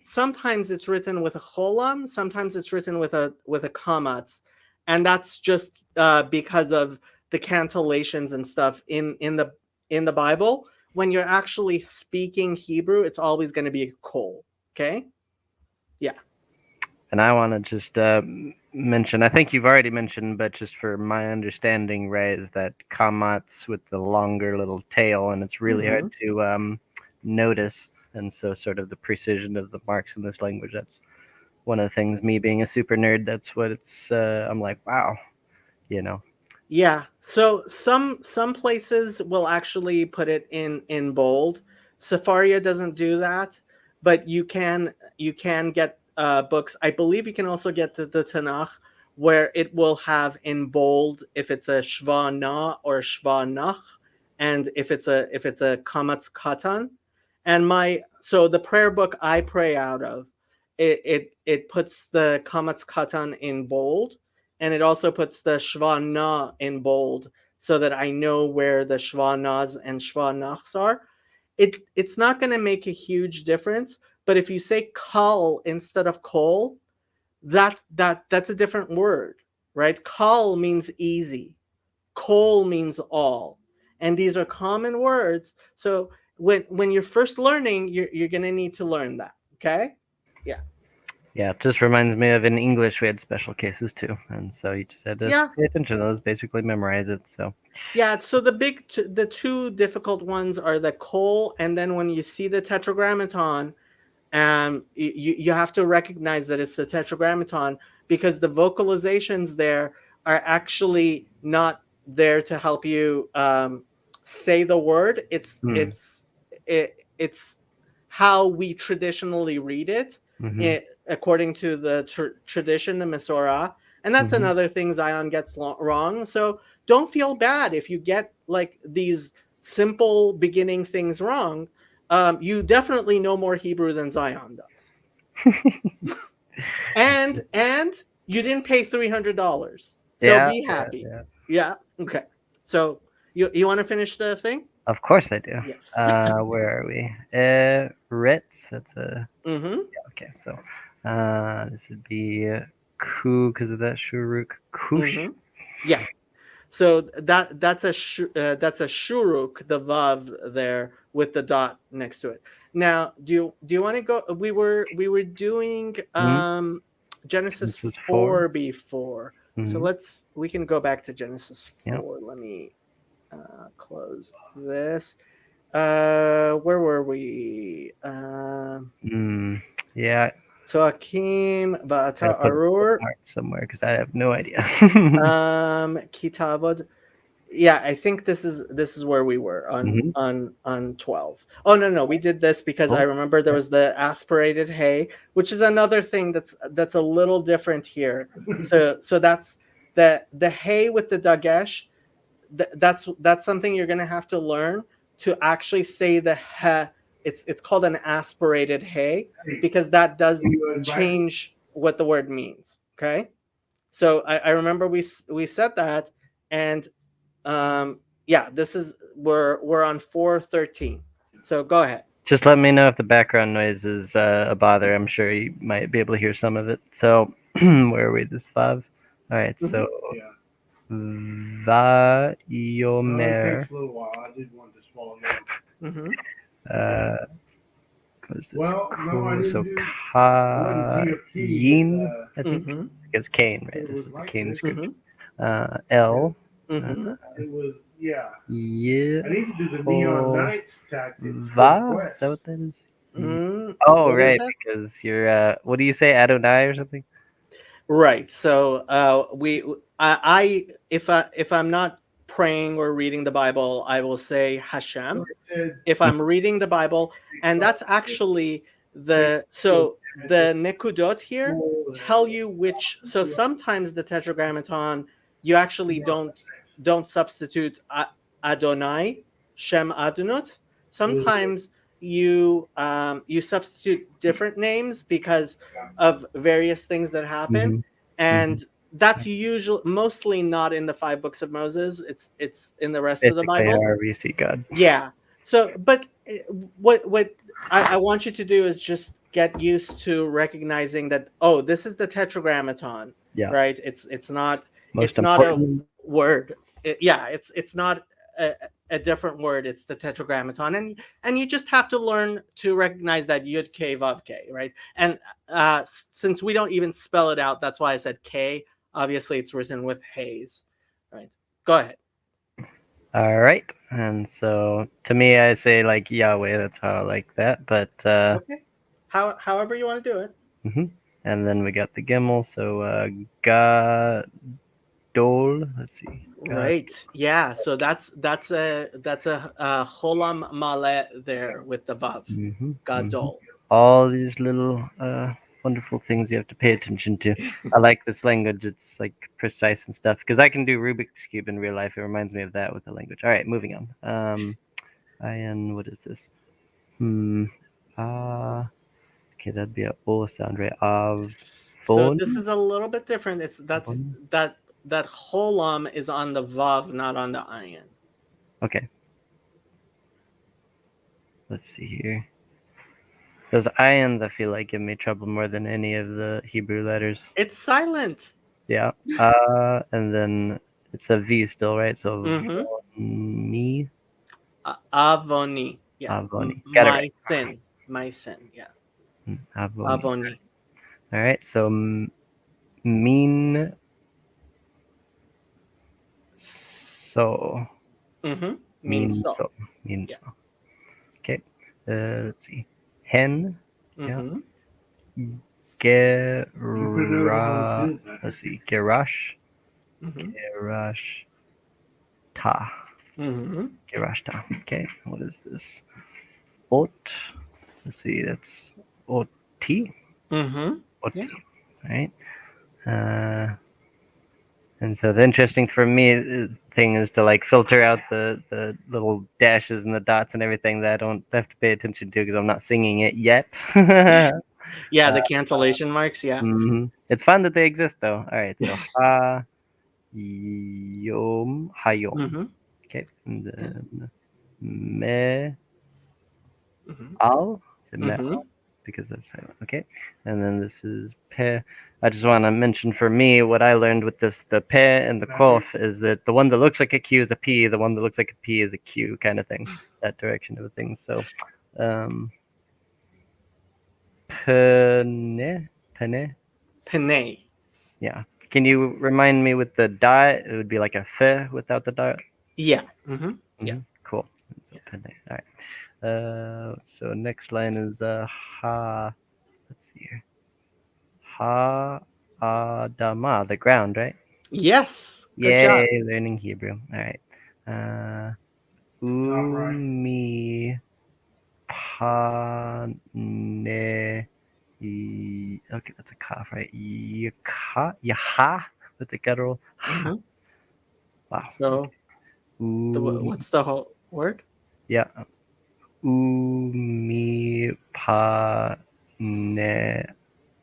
sometimes it's written with a cholam, sometimes it's written with a kamatz, and that's just because of the cantillations and stuff in the Bible. When you're actually speaking Hebrew, it's always going to be a kol. Okay, yeah. And I want to just mention, I think you've already mentioned, but just for my understanding, right, is that kamats with the longer little tail, and it's really hard to notice. And so, sort of the precision of the marks in this language, that's one of the things, me being a super nerd, that's what it's, I'm like, wow, you know. Yeah. So some places will actually put it in bold. Safaria doesn't do that, but you can get books. I believe you can also get the Tanakh where it will have in bold if it's a Shva Na or Shva Nach, and if it's a Kamatz Katan. And my so the prayer book I pray out of, it puts the Kamatz Katan in bold, and it also puts the Shva Na in bold so that I know where the Shva Nas and Shva Nachs are. It's not going to make a huge difference, but if you say kal instead of kol, that's a different word, right? Kal means easy, kol means all, and these are common words. So when you're first learning, you're going to need to learn that. Okay, yeah. Yeah, it just reminds me of in English we had special cases too, and so you just had to Yeah, pay attention to those, basically memorize it. So yeah, so the two difficult ones are the kol, and then when you see the tetragrammaton, you have to recognize that it's the tetragrammaton, because the vocalizations there are actually not there to help you say the word. It's how we traditionally read it, hmm according to the tradition, the Masorah. And that's hmm another thing Zion gets wrong. So don't feel bad if you get like these simple beginning things wrong. You definitely know more Hebrew than Zion does, and you didn't pay $300, so yeah, be yeah, happy. yeah. Yeah. Okay. So you want to finish the thing? Of course I do. Yes. Where are we? Ritz. That's a Mm-hmm. okay. So, this would be ku because of that shuruk kush. Mm-hmm. Yeah. So that's a shuruk, the vav there with the dot next to it. Now, do you want to go? We were doing Mm-hmm. Genesis This is 4. 4 before, so Mm-hmm. we can go back to Genesis Yep. 4. Let me close this. Where were we? Mm. Yeah, So Akim gotta Ba'ata put a Arur, bookmark somewhere because I have no idea. Kitabod. Yeah, I think this is where we were hmm on 12. Oh, no, we did this because I Oh, remember there yeah. was the aspirated hay, which is another thing that's a little different here. So that's the hay with the dagesh. That's something you're going to have to learn to actually say the he. It's called an aspirated hay, because that does change what the word means. Okay, so I remember we said that, and yeah, this is we're on 413. So go ahead. Just let me know if the background noise is a bother. I'm sure you might be able to hear some of it. So, where are we? This 5. All right. Mm-hmm. So, Vayomer. Mm-hmm. Uh, what is this? So Kayin, I think. Mm-hmm. It's Cain, right? This is the Cain scripture. Mm-hmm. L. Uh, Mm-hmm. Ye. Va. Is that what that is? Oh, What is right. that? Because you're. What do you say, Adonai or something? Right. So I if I'm not praying or reading the Bible, I will say Hashem. If I'm reading the Bible, and that's actually the nekudot here tell you which. So sometimes the tetragrammaton, you actually don't substitute Adonai, Shem Adonot. Sometimes you substitute different names because of various things that happen, Mm-hmm. Mm-hmm. and that's usually mostly not in the five books of Moses. It's in the rest of the Basically, Bible. however you see God. Yeah. So, but what I want you to do is just get used to recognizing that, oh, this is the tetragrammaton, Yeah. right? Most It's not a important. word. Yeah, it's not a, a different word. It's the tetragrammaton, and you just have to learn to recognize that yud k vav k, right? And since we don't even spell it out, that's why I said k. Obviously, it's written with haze, right? Go ahead. All right. And so to me, I say like Yahweh. That's how I like that. But Okay. However you want to do it. and then we got the Gimel. So Gadol. Let's see. God. Right. Yeah. So that's a holam male there with the vav. Gadol. All these little wonderful things you have to pay attention to. I like this language. It's like precise and stuff because I can do Rubik's cube in real life. It reminds me of that with the language. All right, moving on. What is this? Okay, that'd be a O sound, right? So Avon. this is a little bit different. That holam is on the vav, not on the ayin. Okay. Let's see here. Those ayans, I feel like, give me trouble more than any of the Hebrew letters. It's silent. Yeah. And then it's a V still, right? So me, Avoni. Yeah. avoni. Got it My right. sin. My sin. Yeah. Avoni. Avoni. All right. So mean. So Means mean so. so mean Yeah. so. Okay. Let's see. Hen. Yeah. Let's see. Gerash. Gerash. Ta. Gerash ta. Okay. What is this? Ot. Let's see. That's ot. Ot. Yeah. Right. And so the interesting for me thing is to like filter out the little dashes and the dots and everything that I don't have to pay attention to because I'm not singing it yet. Yeah, the cancellation marks. Yeah. It's fun that they exist though. All right, so hayom. Okay, and then me al. Because that's okay. And then this is pe. I just want to mention for me what I learned with this the pe and the kof is that the one that looks like a q is a p, the one that looks like a p is a q kind of thing. That direction of things. So pene. Pene. Yeah. Can you remind me with the dot? It would be like a fe without the dot. Yeah. Yeah. Cool. So pene. All right. So next line is ha. Let's see here. Ha Adama, the ground, right? Yes. Good Yay, job. learning Hebrew. All right. Umi pane. Okay, that's a cough, right? Yaha with the guttural. Wow. So what's the whole word? Yeah. Umi pane.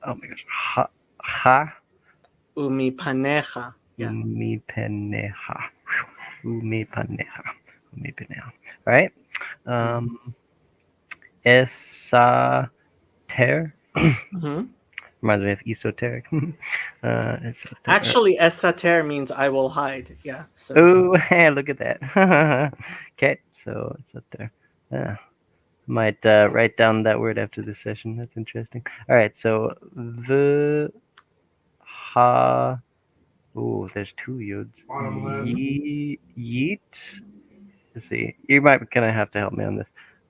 Oh my gosh. Ha. Umi paneja. Yeah. Umi paneha. Umi paneha. All right. Esater. Reminds me of esoteric. Actually, esater means I will hide. Yeah. So. Oh, hey, look at that. Okay, so esater. Might write down that word after this session. That's interesting. All right, so the ha. Oh, there's two yods. Yeet. Let's see. You might kind of have to help me on this.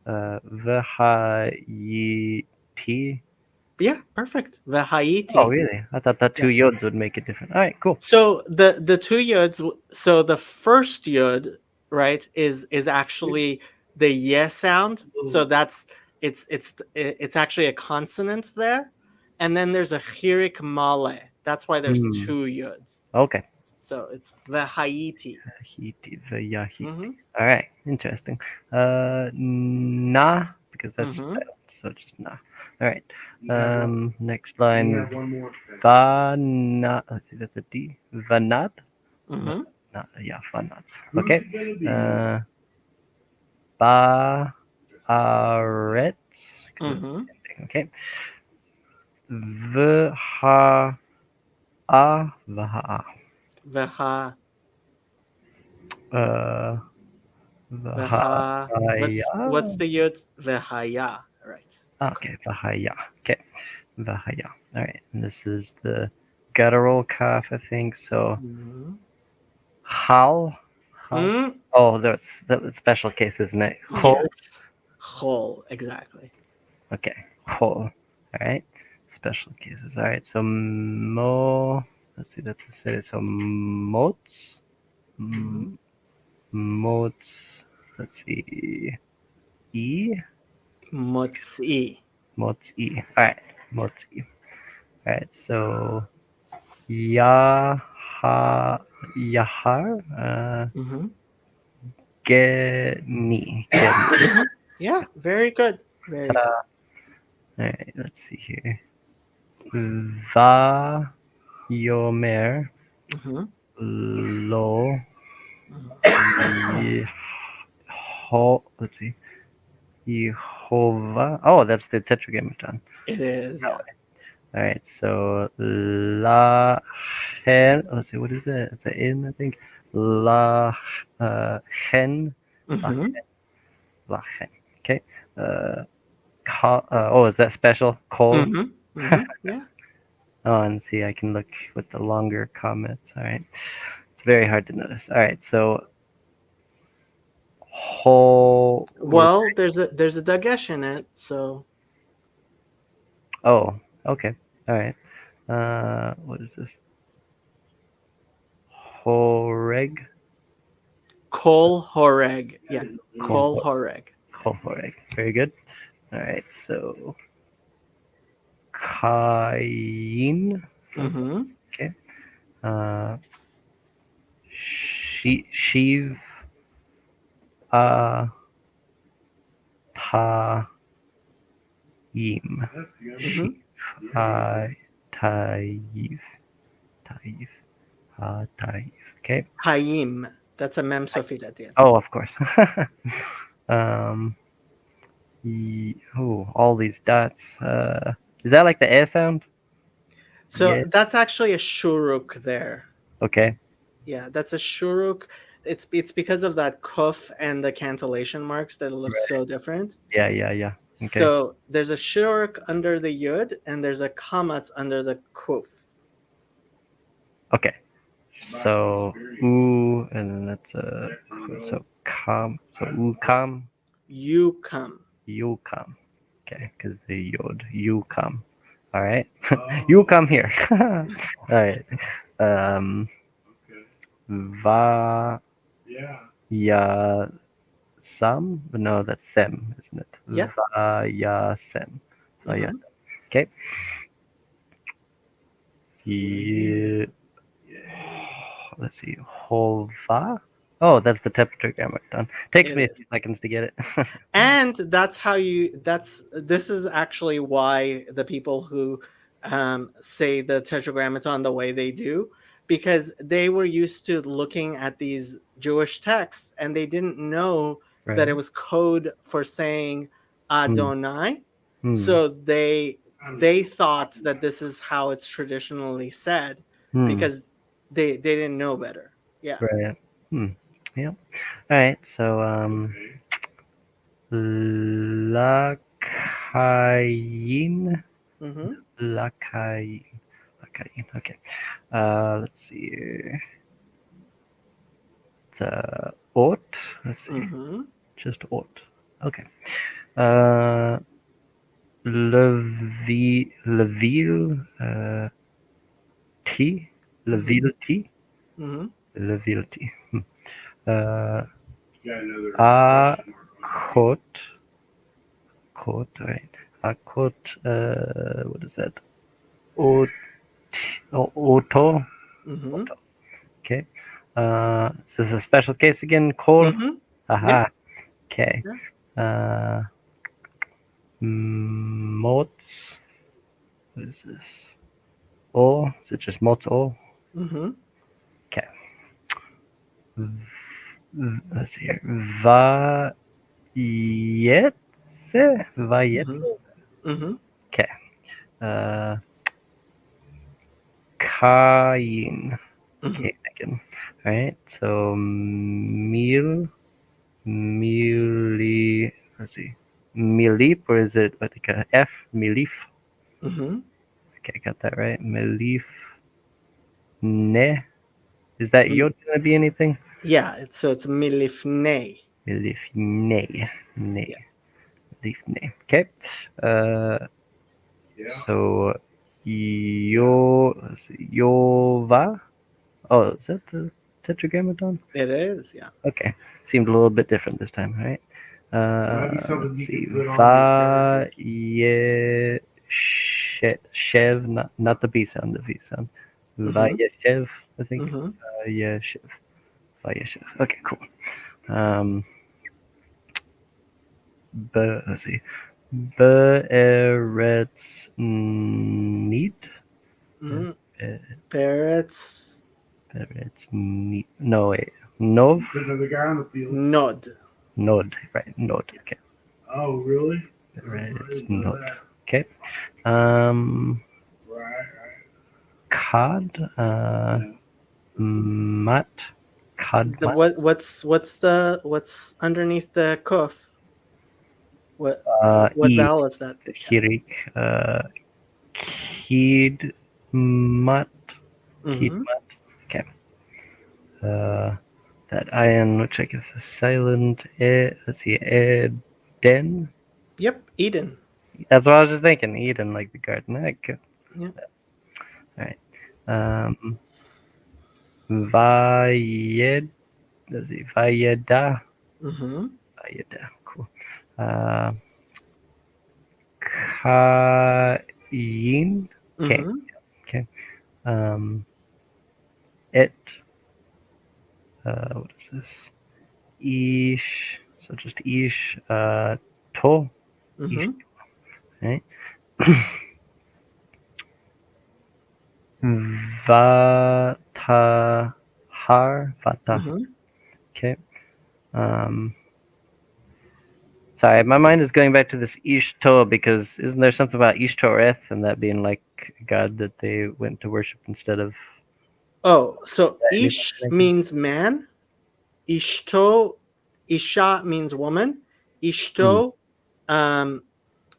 V'hayiti. Yeah, perfect. V'hayiti. Oh, really? I thought that two yods would make it different. All right, cool. So the two yods. So the first yod, right, is actually the ye sound. So it's actually a consonant there, and then there's a chirik male. That's why there's two yods. Okay. So it's v'hayiti. V'yahiti. All right, interesting. Na, because that's so just na. All right. Next line. Vanat. Let's see, that's a D. Vanat. Yeah, vanat. Okay. Baaret. Okay. Vha Vaha. Veha. Uh, Veha. What's Vahaya. the yud? Vehaya. Right. Okay, Vahaya. Okay, Vahaya. All right, and this is the guttural cough, I think. So Mhm. Hal. Hal. Mm, Oh, that's a special case, isn't it? Hol. yes. Chol. Exactly. Okay, Hol. All right, special cases. All right, so mo. Let's see. That's the city. So mots. Mhm. Mots. Let's see. E. Motzi. Mots E. All right, Yeah. mots E. All right, so Yaha Yahar Mm-hmm. Geni. Geni. Mm-hmm. Yeah. Very good. Very good. Alright, let's see here. Va Yomer Mm-hmm. Lo Ye- let's see. Yehovah. Oh, that's the tetragrammaton. It is. Yeah. Alright, so La Hen. Let's see, what is it? It's an in, I think. La Hen. La Mm-hmm. Lachen. Okay. Uh, oh, is that special? Col. Mm-hmm. Mm-hmm. Yeah. Oh, and see, I can look with the longer comments. All right. It's very hard to notice. All right. So, whole. Well, there's a dagesh in it, so Oh, okay. All right. What is this? Horeg. kol horeg. Yeah. Kol Kol horeg. horeg. Very good. All right. So, Kain. Mm-hmm. Okay. Uh, Shiv. Uh, Ta. Yim. Mm-hmm. Uh, Taif. Taif. Taif. Okay. Hayim. That's a mem sofit at the end. Oh, of course. um. Oh, all these dots. Is that like the air sound? So Yeah. that's actually a shuruk there. Okay. Yeah, that's a shuruk. It's because of that kuf and the cantillation marks that it looks Right. so different. Yeah. Yeah. Yeah. Okay. So there's a shuruk under the yud and there's a kamatz under the kuf. Okay. So ooh, and then that's so kam. So ooh kam. You come. You come. Okay, because the yod. You come. All right. You come here. All right. Um. Va. Ya. Sam? No, that's Sem, isn't it? Yeah. Vayasem. Vayasem. Mm-hmm. Okay. Ye- let's see. Hova? Oh, that's the tetragrammaton. Takes It me a is. few seconds to get it. And that's how you this is actually why the people who say the tetragrammaton the way they do, because they were used to looking at these Jewish texts and they didn't know that it Right. was code for saying Hmm. Adonai. Hmm. So they thought that this is how it's traditionally said Hmm. because they didn't know better. Yeah. Right. Hmm. Yeah. All right. So Lakayin. Mm-hmm. Lakayin. Lakayin. Okay. Let's see here. It's Ot. Let's see. Mm-hmm. Just Ot. Okay. Uh, Leville T. Mm-hmm. Leville T. Mm-hmm. Leville T. Uh, A Kot. Kot. Right. A Kot. What is that? Ot. Oto. Mm-hmm. Oto. Okay. Is this a special case again? Kol. Mm-hmm. Yeah. Aha. Okay. Yeah. Uh, Mots. What is this? O? Is it just Mots O? Mm-hmm. Okay. Let's see here. Vayetse? Mm-hmm. Vayetse? Mm-hmm. Okay. Uh, Kain. Mhm. Okay, thinking. All right. So mili. Let's see. Milip, or is it what like a F? Milif. Mhm. Okay, I got that right. Milif ne. Is that Mm. yod gonna be anything? Yeah, it's milifnei. Milif ne. Ne. Yeah. Milif ne. Okay. Uh, so let's see, Yova. Oh, is that the Tetragrammaton? It is, yeah. Okay, seemed a little bit different this time. All right. Let's see. Shev, not the B sound, the V sound. Mhm. Vayeshev, I think. Mhm. Vayeshev. Vayeshev. Okay, cool. Um, let's see. Be'eretz neat. Mhm. Peretz Be'eretz neat. No, wait. Nov? nod. Nod, right. Nod. Yeah. Okay. Oh, really? Be'eretz nod. Okay. Um, Cod, Mat, The, Codmat, what's underneath the kuf? What E, vowel is that? Yeah. Kirik, Kid, Mat, Mhm. Kidmat. Okay. Uh, that iron, which I guess is silent. Let's see, Den. Yep, Eden. That's what I was just thinking. Eden, like the garden. Okay. Yeah. All right. Vayed. Let's see, Vayeda. Mhm. Vayeda. Cool. Uh, Kain. Okay. Mhm. Okay. It. What is this? Ish. So just ish. To. Ish. Mhm. Right. Vatahar. Vatah. Mhm. Okay. Um. Sorry, my mind is going back to this Ishto because isn't there something about Ishtoreth and that being like a god that they went to worship instead of Oh, so any ish means man. Ishto, isha means woman. Hmm. Ishto um,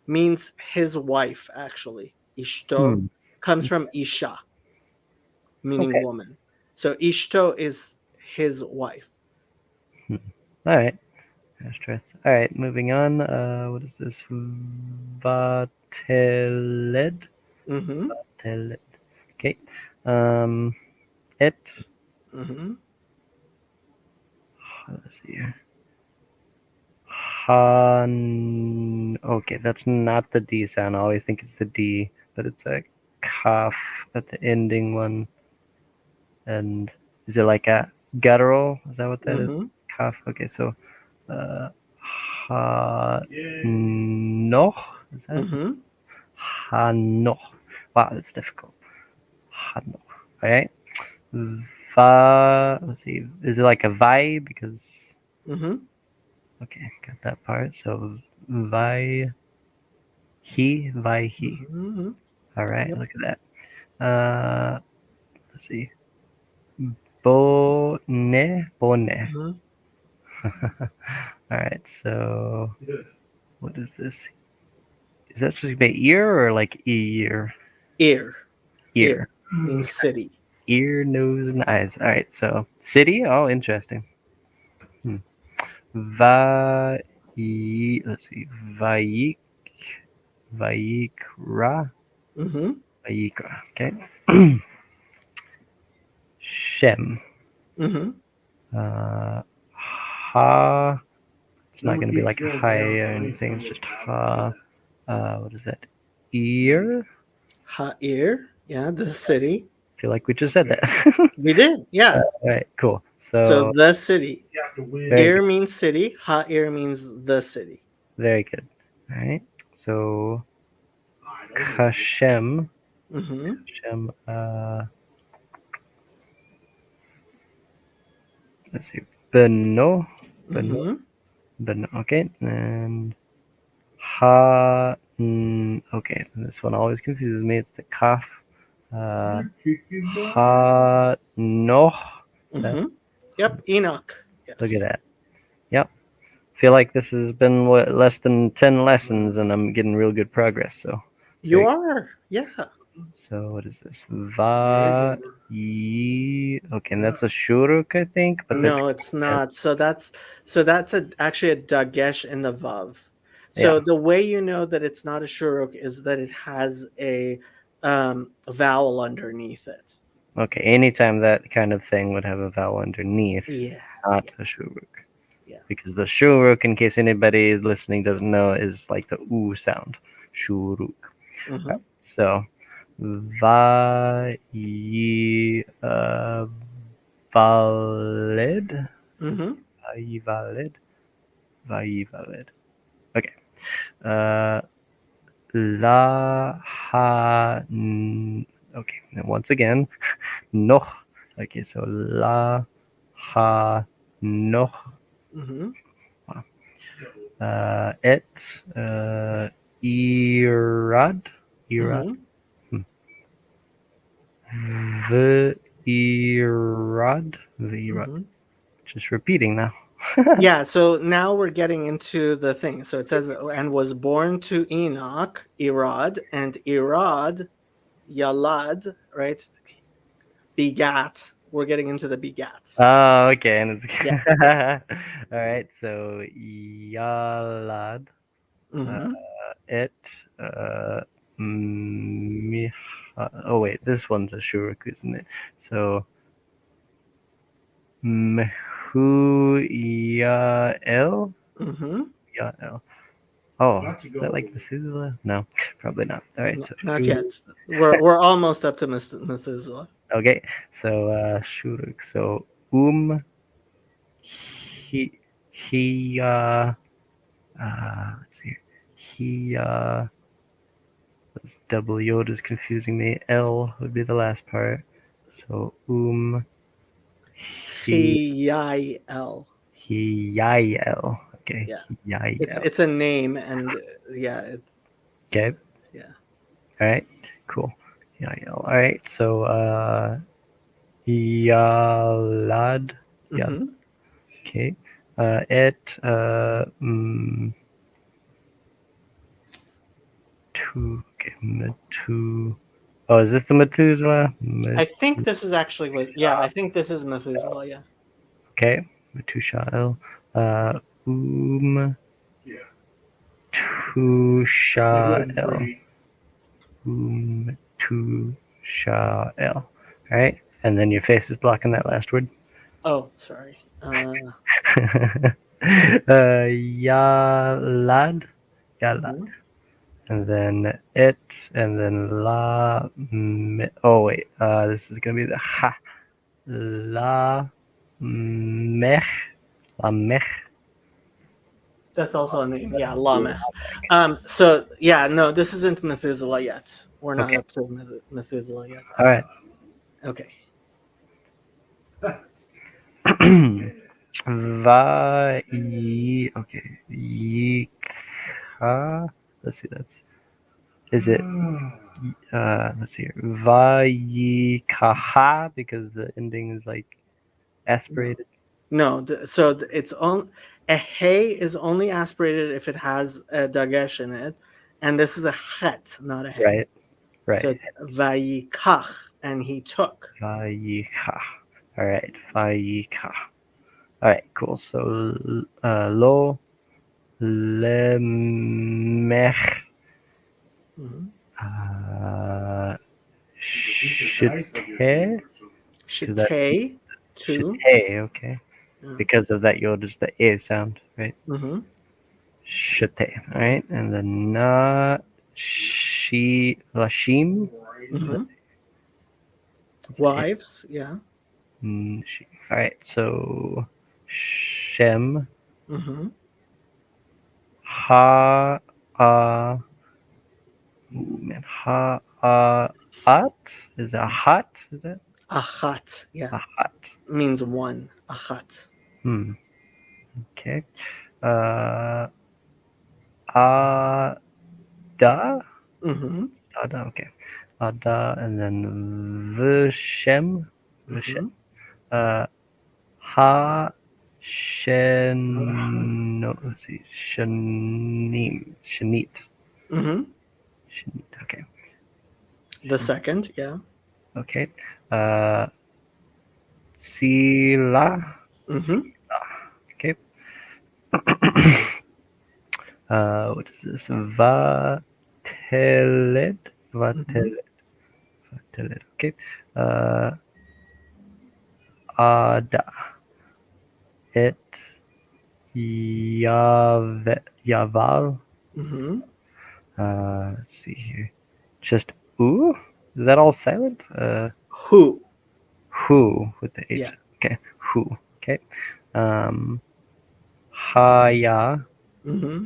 means his wife, actually. Ishto Hmm. comes from isha, meaning Okay. woman. So Ishto is his wife. Hmm. All right. Ashtoreth. All right. Moving on. What is this? Vateled. Mm-hmm. Vateled. Okay. Um. It. Mm-hmm. Let's see here. Han. Okay, that's not the D sound. I always think it's the D, but it's a cough at the ending one. And is it like a guttural? Is that what that is? Mm-hmm. Cough. Okay, so ha no. Is that Mm-hmm. ha no? Wow, that's difficult. Ha no. All right. Va. Let's see. Is it like a vai? Because Mm-hmm. okay, got that part. So vai he. Mm-hmm. All right, Yep. look at that. Let's see. Bone. Mm-hmm. All right, so what is this? Is that supposed to be ear or like ear? Ear. Ear Ear. means city. Ear, nose, and eyes. All right, so city. Oh, interesting. Hmm. Va. Let's see. Vaik. Vaikra. Mm-hmm. Vaikra. Okay. Shem. Mm-hmm. Ha. It's not going to be like a high or anything. It's just ha. What is that? Ear. Ha'ir. Yeah, the city. I feel like we just said that. We did. Yeah. All right, cool. So So the city. very Ir good, means city. Ha'ir means the city. very good. All right. So Kashem, Mm-hmm. Kashem. Let's see. Beno, Beno, Mm-hmm. Beno. Okay, and Ha. Okay, this one always confuses me. It's the kaf. Ha noh. Mm-hmm. Yep, Enoch. Look at Yes. that. Yep. Feel like this has been less than 10 lessons, and I'm getting real good progress. So You great. are. Yeah. So what is this? Va yi. Okay, and that's a shuruk, I think. But that's No, it's not. Actually a dagesh in the vav. yeah. So the way you know that it's not a shuruk is that it has a vowel underneath it. Okay, anytime that kind of thing would have a vowel underneath, Yeah. not Yeah. a shuruk. Yeah. Because the shuruk, in case anybody listening doesn't know, is like the oo sound. Shuruk. Mm-hmm. So, va yi valid. Mm-hmm. Va yi valid. Va yi valid. Okay. Uh, la ha. Okay. And once again, noch. Okay. So la ha noch. Mm-hmm. Et irad. Irad. Mm-hmm. Virad. Virad. Mm-hmm. Just repeating now. Yeah, so now we're getting into the thing. So it says, and was born to Enoch, Irad, and Irad, Yalad, right? Begat. We're getting into the begats. Oh, okay. And it's Yeah. all right. So Yalad, Mm-hmm. it, uh, Micha. Oh wait, this one's a shuruk, isn't it? So Mehu Yael, Mm-hmm. Yael. Oh, is that like Methuselah? No, probably not. All right. So Not yet. We're almost up to Methuselah. okay. So shuruk. So he he let's see. He this double yod is confusing me. L would be the last part. So he Chiyael. he yael. Okay. Yeah. It's Yael. it's a name, and yeah, Okay. yeah. All right. Cool. Yael. All right. So yalad. Yeah. Mm-hmm. Okay. It two. Okay. Metu. Oh, is this the Methuselah? I think this is actually what. Yeah, I think this is Methuselah. Yeah. Okay, Metushael. Um, Tushael. Tushael. All right, and then your face is blocking that last word. Oh, sorry. Yalad. Yalad. Mhm. And then it, and then oh wait, this is gonna be the ha. La mech. La mech. That's also a name. Yeah, Lamech. So yeah, no, this isn't Methuselah yet. We're not Okay. up to Methuselah yet. All right. Okay. Va yi. Okay. Yi ka. Let's see. That's. Is it? Let's see here. Va yi kaha because the ending is like aspirated. No, so it's on a hey is only aspirated if it has a dagesh in it, and this is a chet, not a hey. Right. Right. So vayikach, and he took. Va yi ka. All right. Va yi ka. All right. Cool. So lo lemech. Mhm. Shite. Shitei, two. Shite, okay. Yeah. Because of that yod is the A sound, right? Mm-hmm. Shite, alright? And then na lashim. Mm-hmm. Wives, yeah. Alright, so Shem. Mm-hmm. Ha man, ha at? Is that hot? Is that? Achat, yeah. Ahat. Means one. Achat. Okay. Ada. Mm-hmm. Ada, okay. Ada, and then Vishem. Vishem. Mm-hmm. Uh, Ha Shen. No, let's see. Shanim. Shanit. Mm-hmm. Shanit. Okay. The Shan, second, yeah. okay. Uh, Sila. Mm-hmm. Okay. What is this? Vateled. Mm-hmm. Vateled. Vateled. Okay. Uh, Ada. It. Yaval. Mm-hmm. Let's see here. Just ooh? Is that all silent? Who? Who with the H. Yeah. Okay. Who. Okay. Um, Haya. Mm-hmm.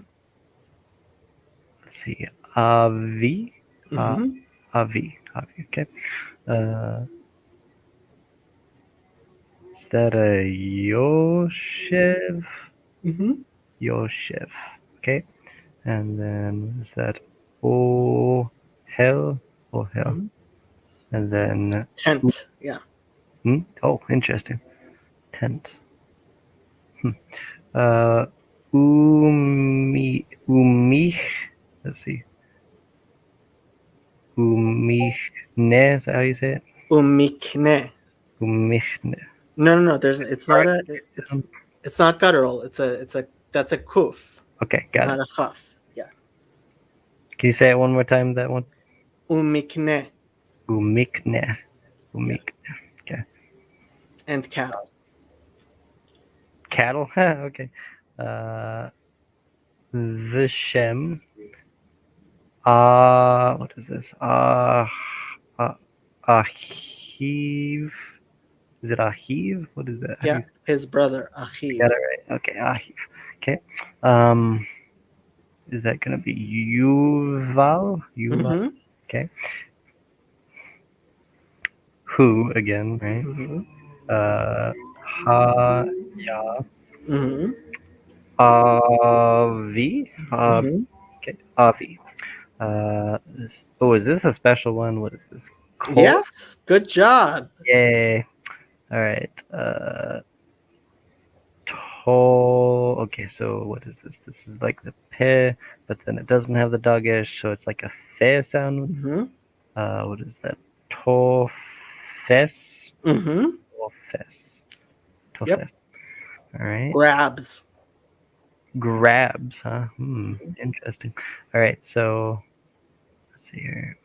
Let's see. Avi. Uh, Mm-hmm. Avi. Avi. Okay. Uh, is that a Yoshev? Mm-hmm. Yoshev. Okay. And then is that Oh Hell? Oh Hell. Mm-hmm. And then Tent. Yeah. oh, interesting. Tent. Hmm. Uh, umich. Let's see. Umichne. Is that how you say it? Umikne. Umichne. No, no, no. There's. It's not Hard a. It's. sound. It's not guttural. It's a. It's a. That's a kuf, Okay, got not it. a chaf. Yeah. Can you say it one more time? That one. Umikne. Umichne. Yeah. Umichne. Okay. And cattle. Cattle. Okay. Uh, Vishem. What is this? Uh, Ahiv. Is it Ahiv? What is that? How do Yeah. you His brother got Achiv. it right? Okay, Ahiv. Okay. Um, is that gonna be Yuval? Yuval. Mm-hmm. Okay. Who again? Right. Mm-hmm. Uh, Ha. Ya. Mm-hmm. Avi. Mm-hmm. Okay. Avi. Oh, is this a special one? What is this? Kor. Yes. Good job. Yay. All right. Okay, so what is this? This is like the pe, but then it doesn't have the dogish, so it's like a fe sound. Mm-hmm. What is that? To fes? Mm-hmm. Tofes. Yep. Tofes. All right. Grabs. Grabs, huh? Interesting. All right, so let's see here.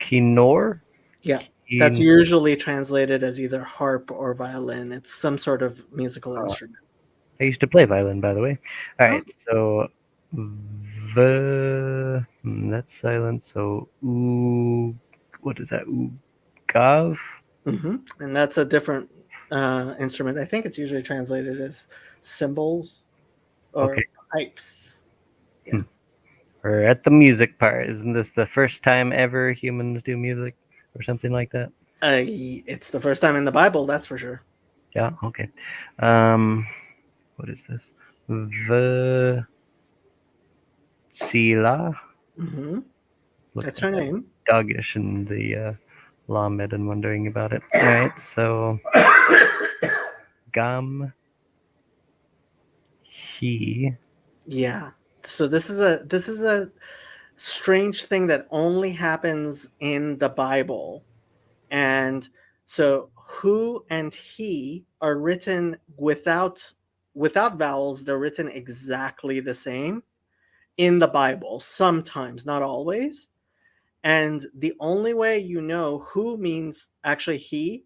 Kinor? Yeah. That's Kin, usually translated as either harp or violin. It's some sort of musical instrument. I used to play violin, by the way. All Oh. right, so that's silent. So what is that? Gav. Mm-hmm. And that's a different instrument. I think it's usually translated as cymbals or Okay. pipes. Yeah. Hmm. We're at the music part. Isn't this the first time ever humans do music or something like that? It's the first time in the Bible, that's for sure. Yeah. Okay. Um, what is this? The Sila. Mm-hmm. Look That's at her that name. doggish in the Lamed and wondering about it. All right. So Gam he. Yeah. So this is a strange thing that only happens in the Bible. And so who and he are written without vowels. They're written exactly the same in the Bible, sometimes, not always. And the only way you know who means actually he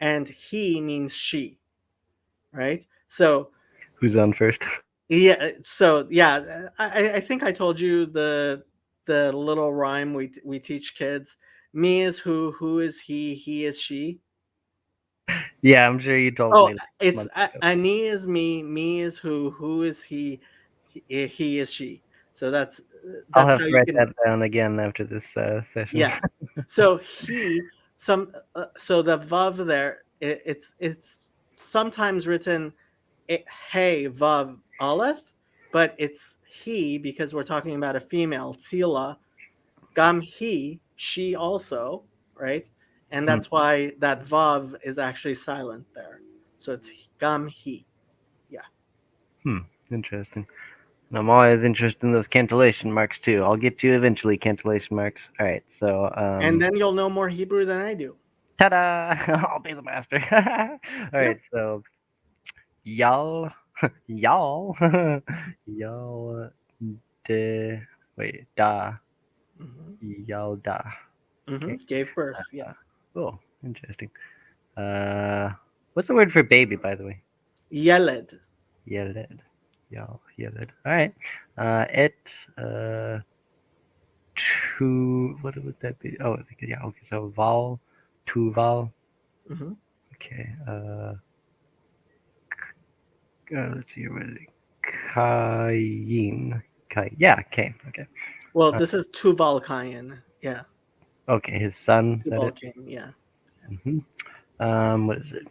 and he means she, right? So Who's on first? I think I told you the little rhyme we teach kids. Me is who is he is she. Yeah, I'm sure you told Oh, me like it's months ago. Ani is me is who is he is she. So I'll that's have how to you write can. that down again after this session. Yeah. So so the vav there, it's sometimes written hey vav aleph, but it's he because we're talking about a female, Tzila, gam he, she also, right? And Hmm. that's why that vav is actually silent there. So it's gam he. Yeah. Hmm. Interesting. And I'm always interested in those cantillation marks too. I'll get to you eventually, cantillation marks. All right. So, And then you'll know more Hebrew than I do. ta-da! I'll be the master. All Yeah. right. So, y'all, y'all, y'all, de, wait, da, Hmm. y'all da. Okay. Gave birth. Yeah. Oh, interesting. Uh, what's the word for baby, by the way? Yeled. Yeled. Y'all, yeled. All right. It, uh, to, what would that be? Oh, yeah. Okay. So vowel, to vowel. Hmm. Okay. Let's see. Where is it? Kayin. Yeah, Cain. Okay. Well, Uh, this is Tuval Kayin. Yeah. okay. His son. Is that Tuval it? Cain. Yeah. Hmm. What is it?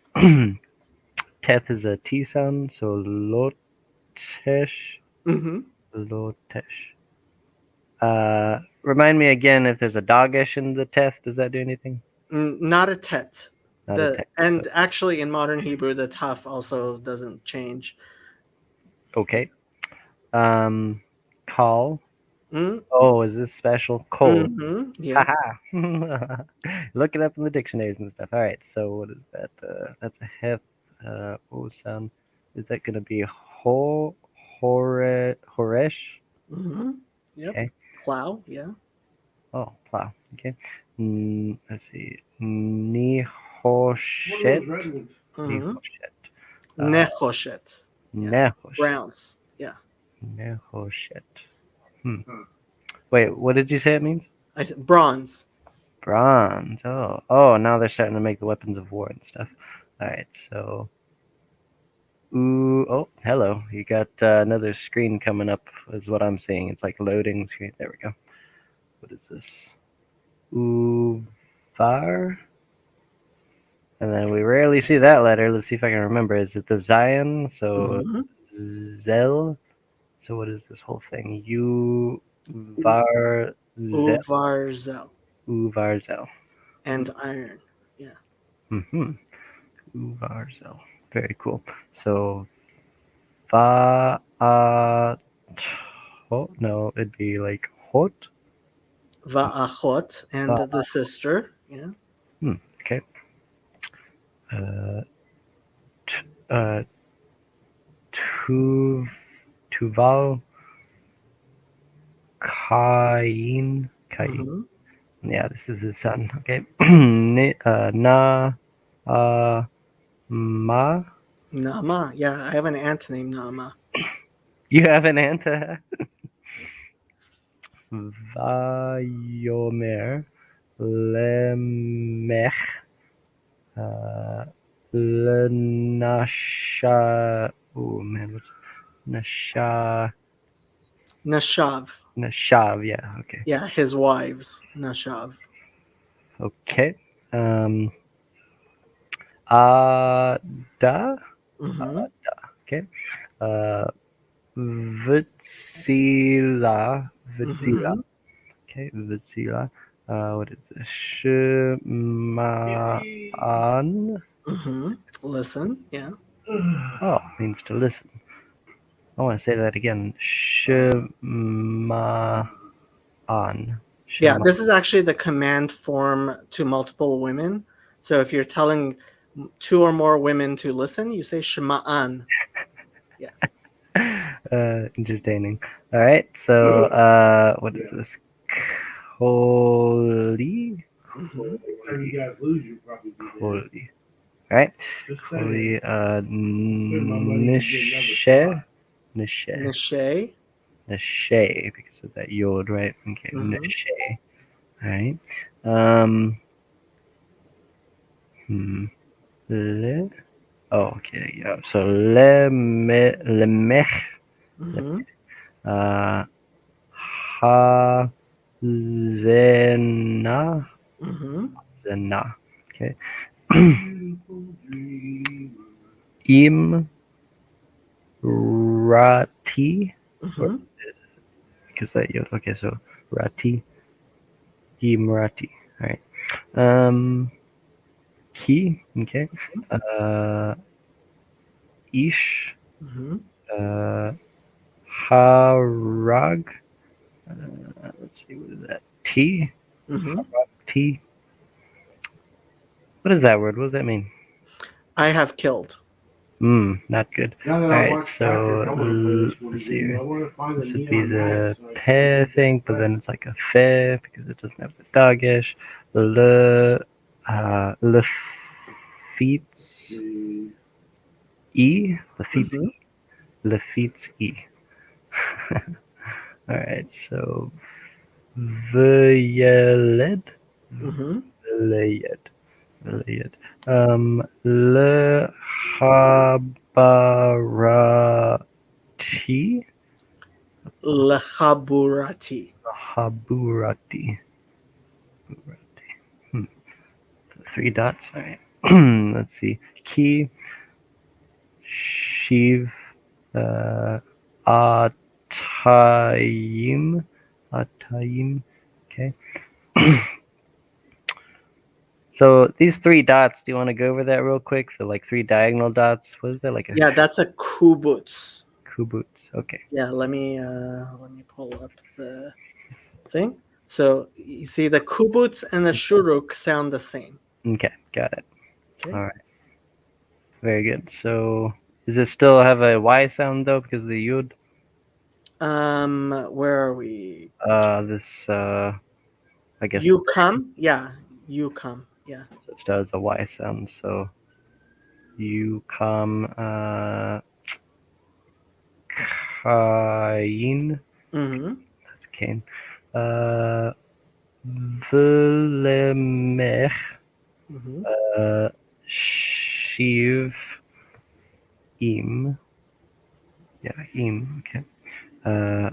Teth is a T sound. So lotesh. Hmm. Lotesh. Remind me again if there's a dogish in the teth. Does that do anything? Not a tet. Not a The teth. and actually in modern Hebrew the taf also doesn't change. Okay. Um, call. Mm-hmm. Oh, is this special? Coal. Yep. Haha. Look it up in the dictionaries and stuff. All right. So what is that? That's a hef. O sound. Is that gonna be horesh? Mm-hmm. Yep. Okay. Plow. Yeah. Oh, plow. Okay. Let's see. Nihoshet. Mm-hmm. Nihoshet. Uh, Nechoshet. Yeah. Nehoshet. Browns. Yeah. Nehoshet. Hmm. Wait, what did you say it means? I said bronze. Bronze. Oh, now they're starting to make the weapons of war and stuff. All right, so ooh, oh, hello. You got another screen coming up, is what I'm seeing. It's like loading screen. There we go. What is this? Uvar, and then we rarely see that letter. Let's see if I can remember. Is it the Zion? So Mm-hmm. Zel. So what is this whole thing? Uvar Zel. Uvarzel. Uvarzel. And iron. Yeah. Mm-hmm. Uvarzel. Very cool. So va oh no, it'd be like hot. Va'achot and Va the sister. Yeah. okay. Uh, t- uh, tu Tuval Kain. Mm-hmm. Yeah, this is his son. Okay. Na ma. Nama. Yeah, I have an aunt named Nama. You have an aunt. Vayomer Lemech. Uh, Lenasha. Oh man, what's Nasha? Nashav. Nashav. Yeah. Okay. Yeah, his wives. Nashav. Okay. Um. Da. Mm-hmm. Okay. Uh. Vitsila. Vitsila. Mm-hmm. Okay. Vitsila. What is this? Shmaan. Mm-hmm. Listen. Yeah. Oh, means to listen. I want to say that again. Shema on. Yeah, Shema. this is actually the command form to multiple women. So if you're telling two or more women to listen, you say Shema'an. Yeah. Entertaining. All right. So, what is this? Holy. Mm-hmm. Holy. All right. Holy. Nishe. Nishe. Nishay. Nishe. Because of that yod, right? Okay. Mm-hmm. Nishe. All right. Um. Hmm. Le. Oh, okay. Yeah. So lemech. Mm-hmm. Uh, ha zena Mm-hmm. zena. Okay. Im rati. Or Mm-hmm. because that yod. Okay, so rati, Emirati. All right. Um, Ki. Okay. Uh, Ish. Mm-hmm. Uh, Harag. Let's see, what is that? T. Mm-hmm. T. What is that word? What does that mean? I have killed. Not good. Alright, so let's see here. This would be the pe thing, but then it's like a fe because it doesn't have the dagish. Le, lefits e, lefits Mm-hmm. e, lefits e. Alright, so vayeled, Mm-hmm. vayed, vayed. Le habara. T. Lechaburati. Haburati. Burati. Hmm. So 3 dots. All right. Let's see. Ki. Shiv. Uh, Atayim. Atayim. Okay. So these 3 dots, do you want to go over that real quick? So like 3 diagonal dots. What is that? Like a Yeah, that's a kubutz. kubutz. Okay. Yeah, let me pull up the thing. So you see the kubutz and the shuruk sound the same. Okay. Got it. Okay. All right. Very good. So does it still have a Y sound though because of the yud? Where are we? This I guess You come? Yeah, you come. Yeah. it does a Y sound. So you come Cain. Mm-hmm. That's Cain. Uh Vlemech Mm-hmm. Shiv Im. Yeah, Im, okay. Uh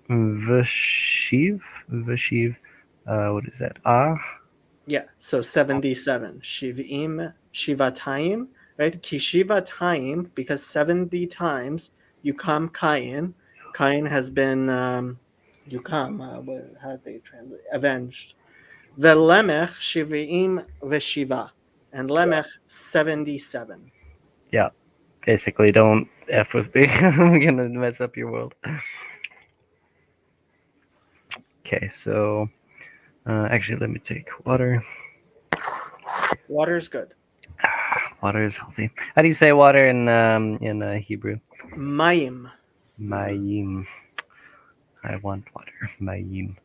Vashiv. Vashiv. What is that? Ah. Yeah. So 77. Shivim Shivatayim, right? Kishivatayim, because 70 times you come Kain. Kain has been you come. How did they translate? Avenged. Velemech Shivim Veshiva. And Lemech 77. Yeah. Basically don't F with me. I'm gonna mess up your world. Okay, so actually, let me take water. Water's good. Water is healthy. How do you say water in Hebrew? Mayim. Mayim. I want water. Mayim.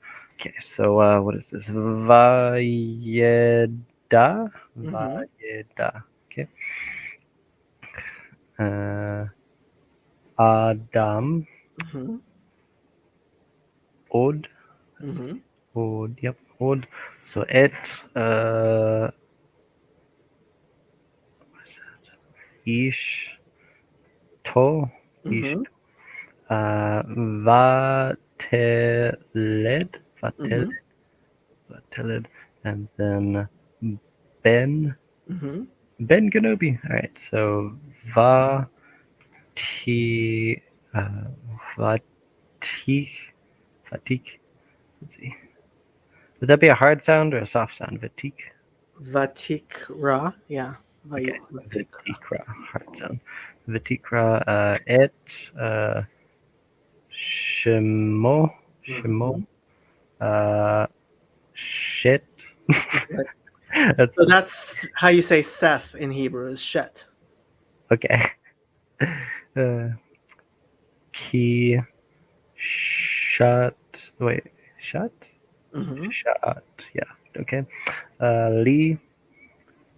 Okay, so what is this? Vayeda. Mm-hmm. Vayeda. Okay. Uh, Adam. Mm-hmm. Od. Mm-hmm. Od. Yep. Od. So it. Ish. To. Ish. Mm-hmm. Vateled. Mm-hmm. Vateled. And then Ben. Mm-hmm. Ben Kenobi. All right. So Vati. Uh, Vatik. Vatik. Let's see. Would that be a hard sound or a soft sound? Vatik. Vatikra. Yeah. Okay. Vatikra. Vatikra. Hard sound. Vatikra. Et. Uh, Shemo. Mm-hmm. Shemo. Uh, Shit. Right. That's So that's how you say Seth in Hebrew is Shet. okay. Uh, Key. Shot. Wait. Shot. Mm-hmm. Shot. Yeah. Okay. Lee.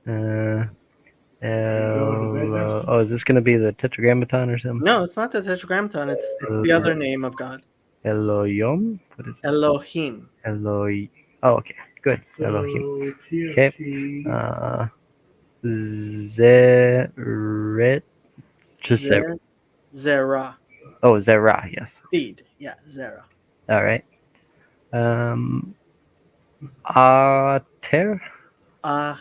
Uh, oh, is this gonna be the Tetragrammaton or something? No, it's not the Tetragrammaton. It's the other name of God. Elohim. What is it? Elohim. Eloi. Oh, okay. Good. Elohim. Okay. Zeret. Just Zerah. Zerah. Oh, Zerah. Yes. Seed. Yeah, Zerah. All right. Ater. Uh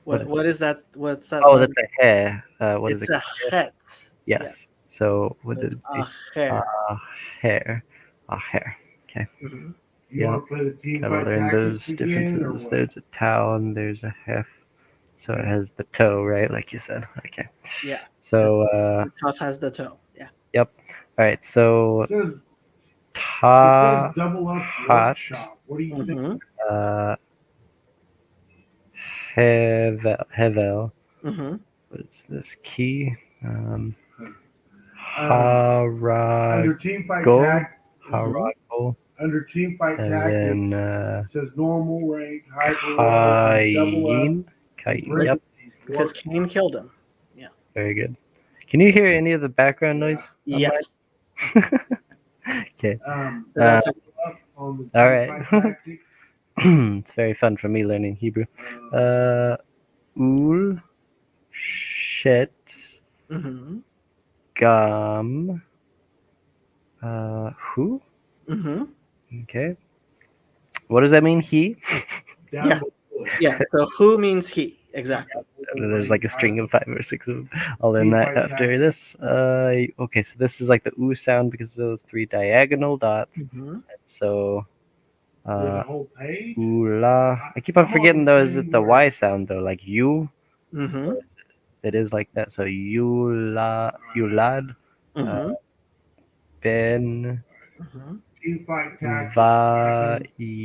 What is what is that? What's that Oh, that's letter? a hair. What is It's it a called? chet. Yes. Yeah. So So would it's it be acher. hair? Hair. Okay. Mhm. You want to play the team Gotta fight learn those tactics again, or differences. what? There's a tau and there's a hef. So it has the toe, right? Like you said. Okay. Yeah. So The tough has the toe. Yeah. yep. All right. So It says ta double up hot workshop. What do you think? Mhm. uh hevel. Mhm. What is this key? Under team fight Harago. Mhm. Harago. under team fight And tactics, then it says normal rank, hyper double up. Kayin. Kayin. Yep. Because Cain killed him. Yeah. Very good. Can you hear any of the background noise? on mine? Yes. Okay. That's on the All team right. fight tactics. It's very fun for me learning Hebrew. Ul, shet, Mhm. gam, who? Mhm. Okay. What does that mean? He? Down Yeah. below. Yeah. So who means he? Exactly. There's like a string of 5 or 6 of them. I'll learn that after this. Okay, so this is like the oo sound because of those 3 diagonal dots. Mhm. So, With a whole page. ula. I keep on forgetting though, is it the Y sound though? Like you? Mhm. It is like that. So, yulad, Mhm. ben, Mhm. Team fight tactics. let's see,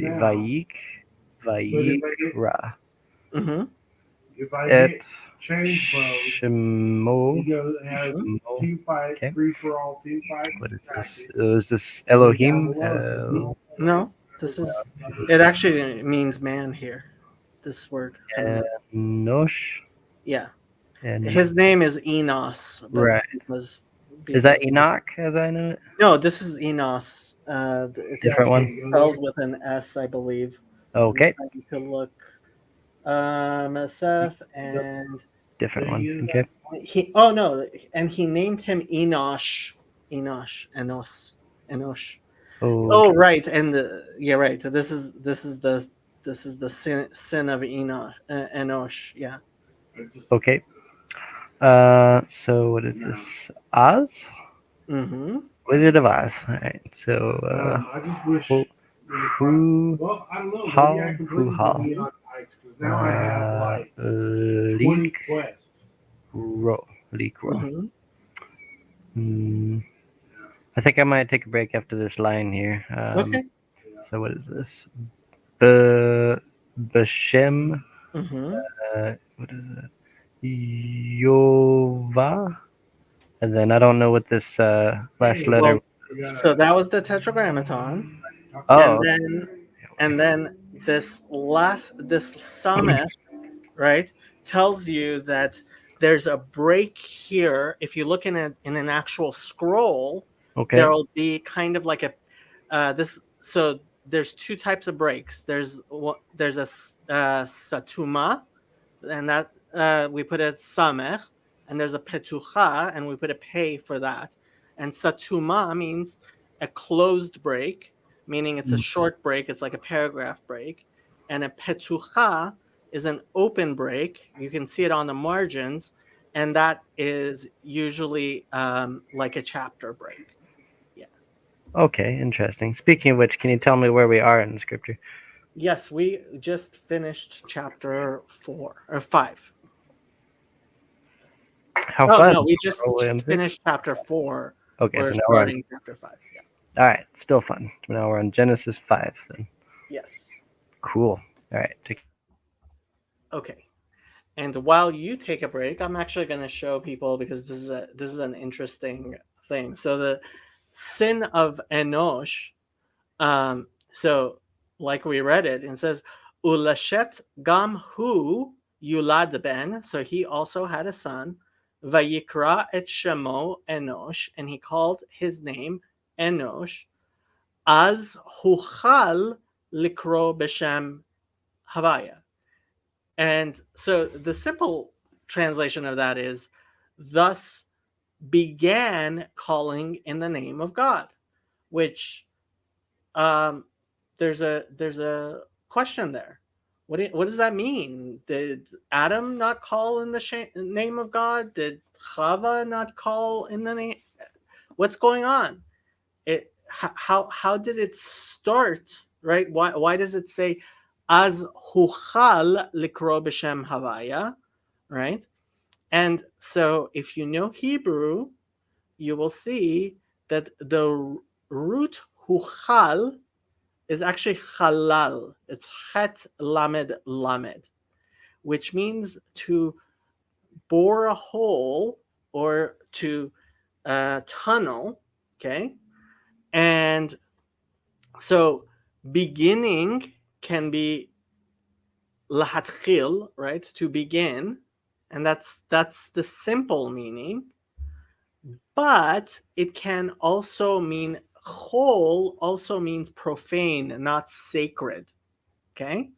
Vaik, Vaikra, If I Et, hit change mode, Shemo. it has Shemo. team fight, Okay. free for all team fight. What is this? tactics. Is this Elohim? No, this is. It actually means man here. This word. Enosh. Yeah. And His name is Enos, but right. because Is that Enoch as I know it? no, this is Enos. It's Different one. spelled with an S, I believe. Okay. You could look. Seth and Different one. Okay. he. Oh no, and he named him Enosh. Enosh. Oh Okay. right, and yeah right. So this is the sin of Enosh. Yeah. Okay. So what is this? Oz? Mm-hmm. Wizard of Oz. Alright. So I just wish. who Well, I don't know. Hal, Maybe I can who bring Hal. the on Pikes because now I have like 20 Leak quests. roll. Leak roll. Mm-hmm. I think I might take a break after this line here. Okay. So what is this? Bashem. Mm-hmm. What is it? Yova. And then I don't know what this last letter. So that was the Tetragrammaton, Oh. and then this summit, right, tells you that there's a break here. If you look in an actual scroll, Okay. there will be kind of like a this. So there's 2 types of breaks. There's a satuma, and that we put a samech, and there's a petucha, and we put a pay for that. And satuma means a closed break, meaning it's a short break. It's like a paragraph break. And a petucha is an open break. You can see it on the margins, and that is usually like a chapter break. Yeah. Okay, interesting. Speaking of which, can you tell me where we are in the scripture? Yes, we just finished chapter 4 or 5. How Oh fun! no, we just Roll in. finished chapter 4. Okay, We're so now we're on. starting chapter 5. Yeah. All right, still fun. So now we're on Genesis 5. Then Yes. cool. All right. Okay. And while you take a break, I'm actually going to show people because this is an interesting thing. So the sin of Enosh. So like we read it, it says Ulashet gam hu yulad ben. So he also had a son. Vayikra et shemo Enosh, and he called his name Enosh. Az huchal likro b'shem Havaya. And so the simple translation of that is, thus began calling in the name of God, which there's a question there. What does that mean? Did Adam not call in the name of God? Did Chava not call in the name? What's going on? How did it start? Right? Why does it say as huchal likro b'shem havaya? Right? And so if you know Hebrew, you will see that the root huchal is actually halal. It's chet lamed lamed, which means to bore a hole or to tunnel. Okay. And so beginning can be lahatchil, right? To begin. And that's the simple meaning. But it can also mean chol, also means profane, not sacred. Okay.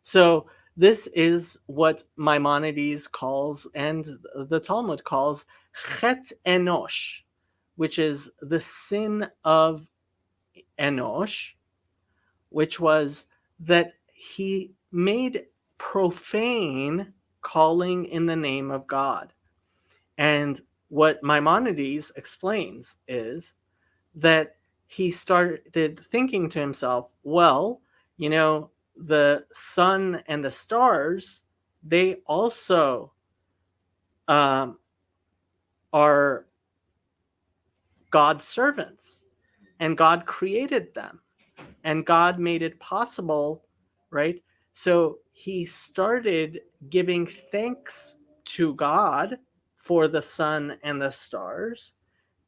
So this is what Maimonides calls and the Talmud calls chet enosh, which is the sin of Enosh, which was that he made profane calling in the name of God. And what Maimonides explains is that he started thinking to himself, well, the sun and the stars, they also are God's servants, and God created them, and God made it possible, right? So he started giving thanks to God for the sun and the stars,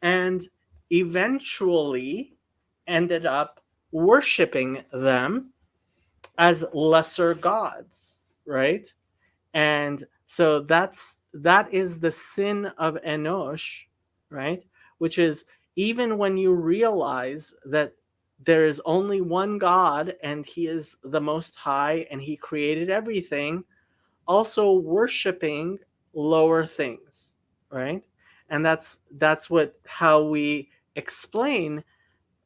and eventually ended up worshiping them as lesser gods, right? And so that is the sin of Enosh, right? Which is, even when you realize that there is only one God and he is the most high and he created everything, also worshiping lower things, right? And that's what how we explain,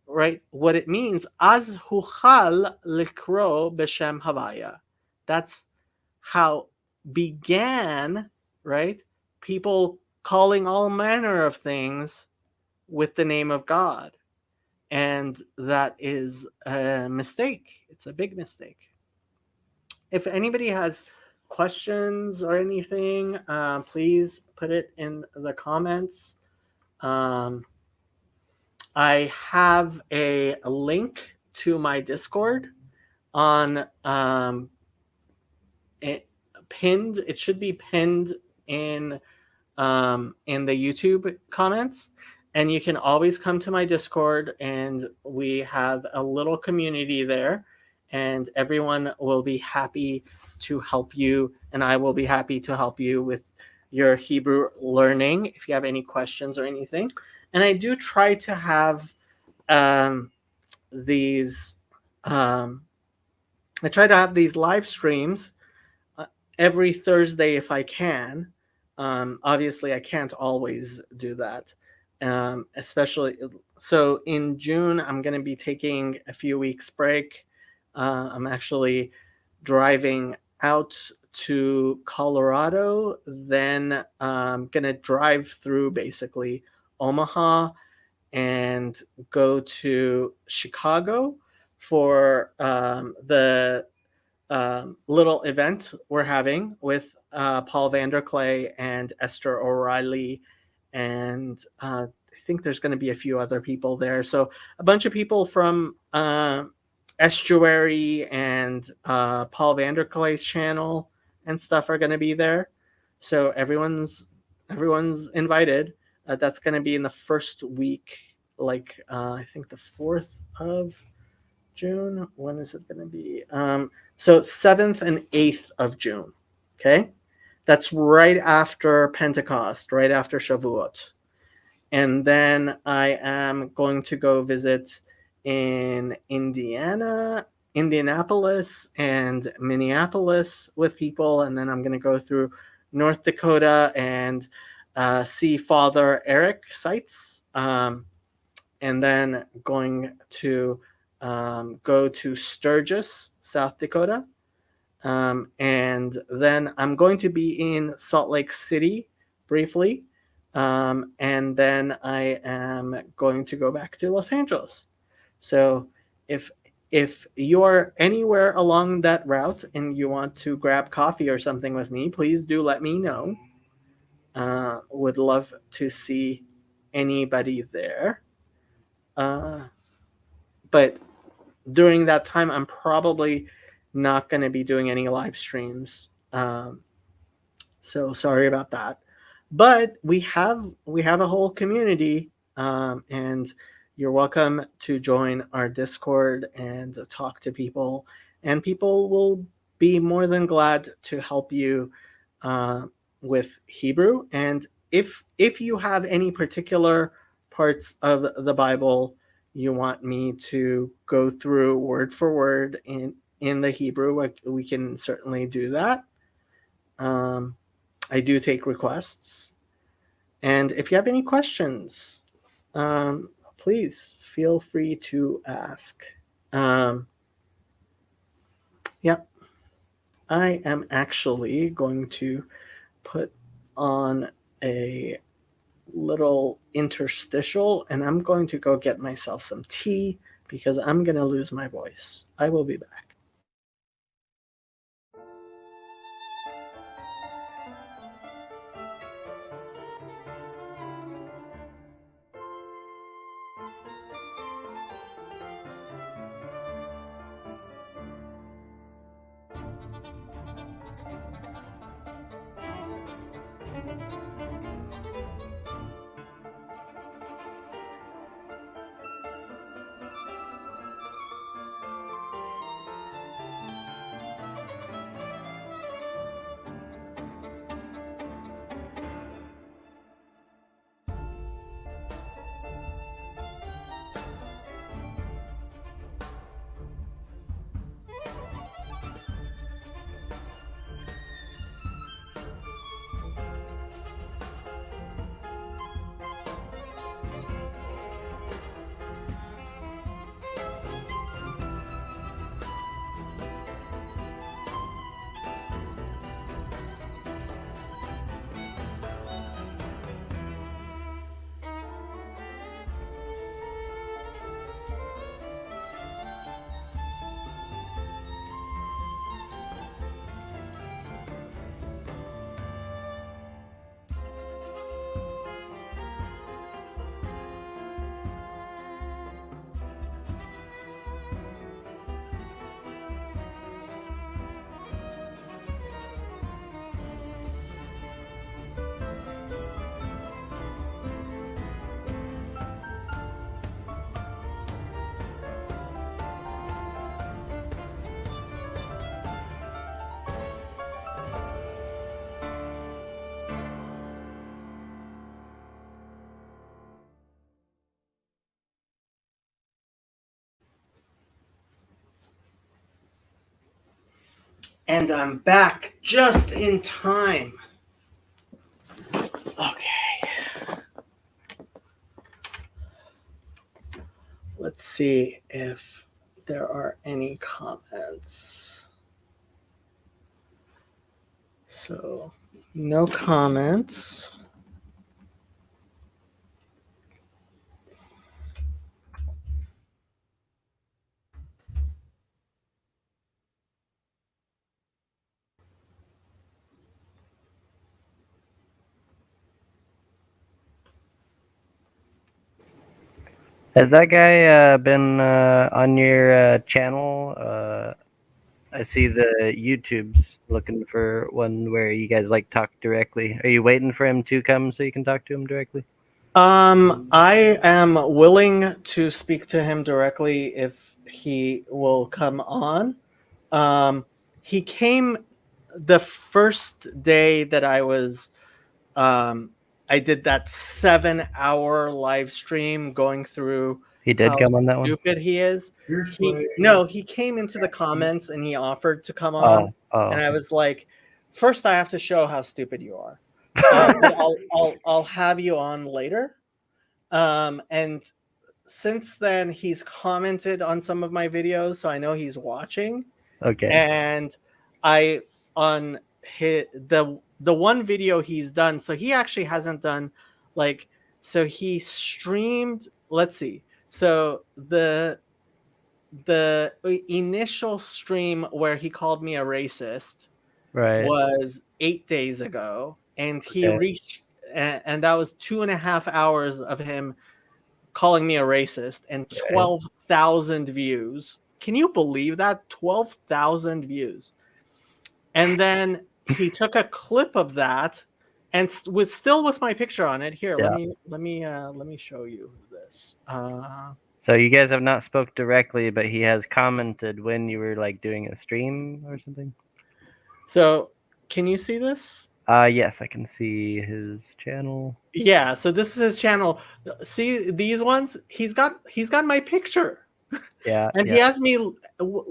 right, what it means az huchal likro b'shem havaya. That's how began, right, people calling all manner of things with the name of God. And that is a mistake. It's a big mistake. If anybody has questions or anything, please put it in the comments. I have a link to my Discord on pinned. It should be pinned in the YouTube comments, and you can always come to my Discord, and we have a little community there, and everyone will be happy to help you, and I will be happy to help you with your Hebrew learning if you have any questions or anything. And I do try to have these I try to have these live streams every Thursday if I can. Obviously, I can't always do that. Especially so in June, I'm going to be taking a few weeks break. I'm actually driving out to Colorado, then I'm going to drive through basically Omaha and go to Chicago for the little event we're having with Paul Vanderklay and Esther O'Reilly, and I think there's going to be a few other people there. So a bunch of people from Estuary and Paul Vanderklay's channel and stuff are going to be there. So everyone's invited. That's going to be in the first week, like I think the 4th of June. When is it going to be? So 7th and 8th of June. Okay. That's right after Pentecost, right after Shavuot. And then I am going to go visit in Indianapolis and Minneapolis with people. And then I'm going to go through North Dakota and see Father Eric Seitz. And then going to go to Sturgis, South Dakota, And then I'm going to be in Salt Lake City briefly. And then I am going to go back to Los Angeles. So if you're anywhere along that route and you want to grab coffee or something with me, please do let me know. Would love to see anybody there. But during that time, I'm probably not going to be doing any live streams. So sorry about that. But we have a whole community, and you're welcome to join our Discord and talk to people. And people will be more than glad to help you with Hebrew. And if you have any particular parts of the Bible you want me to go through word for word in the Hebrew, we can certainly do that. I do take requests. And if you have any questions, please feel free to ask. Yeah, I am actually going to put on a little interstitial and I'm going to go get myself some tea because I'm going to lose my voice. I will be back. And I'm back just in time. Okay. Let's see if there are any comments. So, no comments. Has that guy been on your channel? I see the YouTube's looking for one where you guys like talk directly. Are you waiting for him to come so you can talk to him directly? I am willing to speak to him directly if he will come on. He came the first day that I did that 7-hour live stream going through He did how come on that one? stupid he is. He came into the comments and he offered to come on. And I was like, first I have to show how stupid you are. But I'll have you on later. And since then he's commented on some of my videos, so I know he's watching. Okay. And I on the one video he's done. So he actually hasn't done like so he streamed. Let's see. So the initial stream where he called me a racist Right. was 8 days ago, and he Okay. reached and that was 2.5 hours of him calling me a racist and Right. 12,000 views. Can you believe that? 12,000 views. And then he took a clip of that and still with my picture on it. Here, Yeah. let me show you this. So you guys have not spoke directly, but he has commented when you were like doing a stream or something. So can you see this? Yes, I can see his channel. Yeah, so this is his channel. See these ones? He's got my picture. Yeah. And Yeah. he has me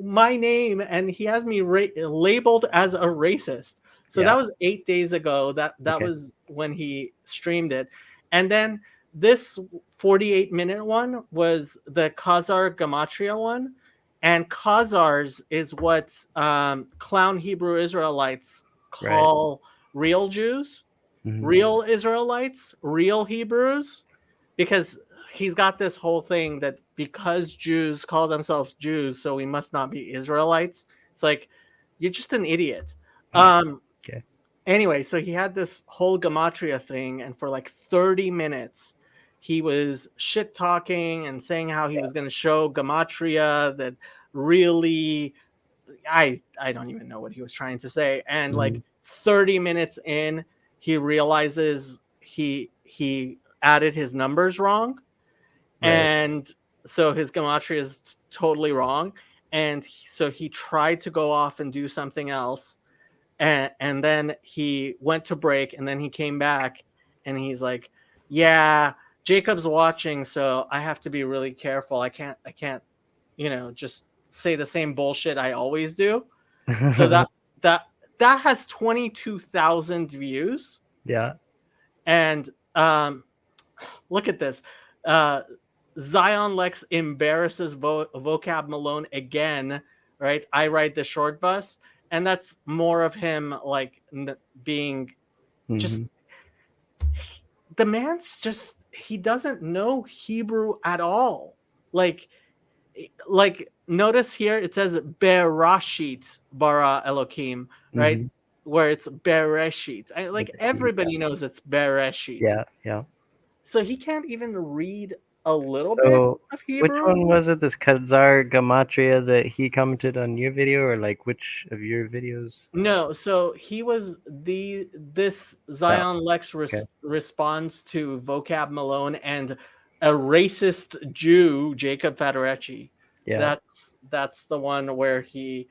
my name, and he has me labeled as a racist. So Yeah. that was 8 days ago. That Okay. was when he streamed it. And then this 48-minute one was the Khazar Gematria one. And Khazars is what clown Hebrew Israelites call real Jews, Mhm. real Israelites, real Hebrews, because he's got this whole thing that because Jews call themselves Jews, so we must not be Israelites. It's like you're just an idiot. Okay. Anyway, so he had this whole gematria thing, and for like 30 minutes, he was shit talking and saying how he was going to show gematria that really I don't even know what he was trying to say. And like 30 minutes in, he realizes he added his numbers wrong. Right. And so his gematria is totally wrong. And so he tried to go off and do something else. And then he went to break, and then he came back and he's like, yeah, Jacob's watching, so I have to be really careful. I can't, just say the same bullshit I always do. So that has 22,000 views. Yeah. And look at this. Zion Lex embarrasses Vocab Malone again, right? I ride the short bus. And that's more of him like being just the man's just he doesn't know Hebrew at all. Like notice here it says Berashit bara Elohim, right? Where it's Bereshit. Like everybody knows it's Bereshit. Yeah. Yeah. So he can't even read a little bit So of which Hebrew. one was it? This Khazar Gematria that he commented on your video, or like which of your videos? No, so he was this Zion Lex responds to Vocab Malone and a racist Jew, Jacob Federecci. Yeah. That's the one where he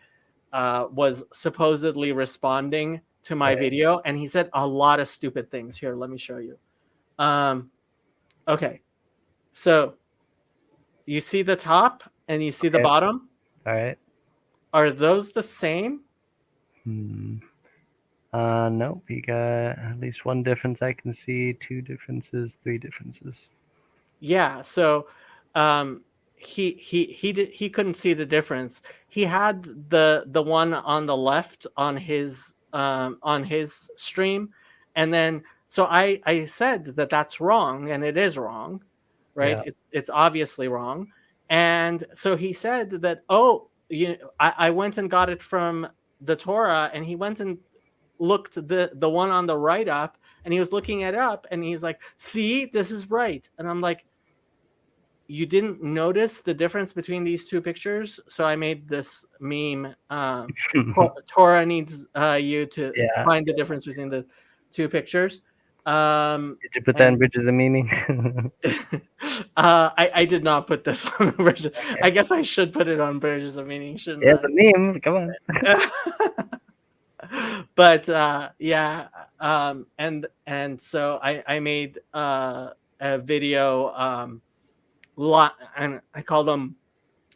was supposedly responding to my video, and he said a lot of stupid things. Here, let me show you. Okay, so you see the top and you see the bottom. All right. Are those the same? No, we got at least one difference I can see, two differences, three differences. Yeah, so he couldn't see the difference. He had the one on the left on his stream, and then so I said that that's wrong, and it is wrong, right? Yeah. It's obviously wrong. And so he said that, I went and got it from the Torah, and he went and looked the one on the right up, and he was looking it up, and he's like, see, this is right. And I'm like, you didn't notice the difference between these two pictures? So I made this meme. Torah needs you to find the difference between the two pictures. Did you put that in Bridges of Meaning? I did not put this on the version. I guess I should put it on Bridges of Meaning, shouldn't Yeah, I? it's a meme. Come on. But yeah, and so I made a video, and I called them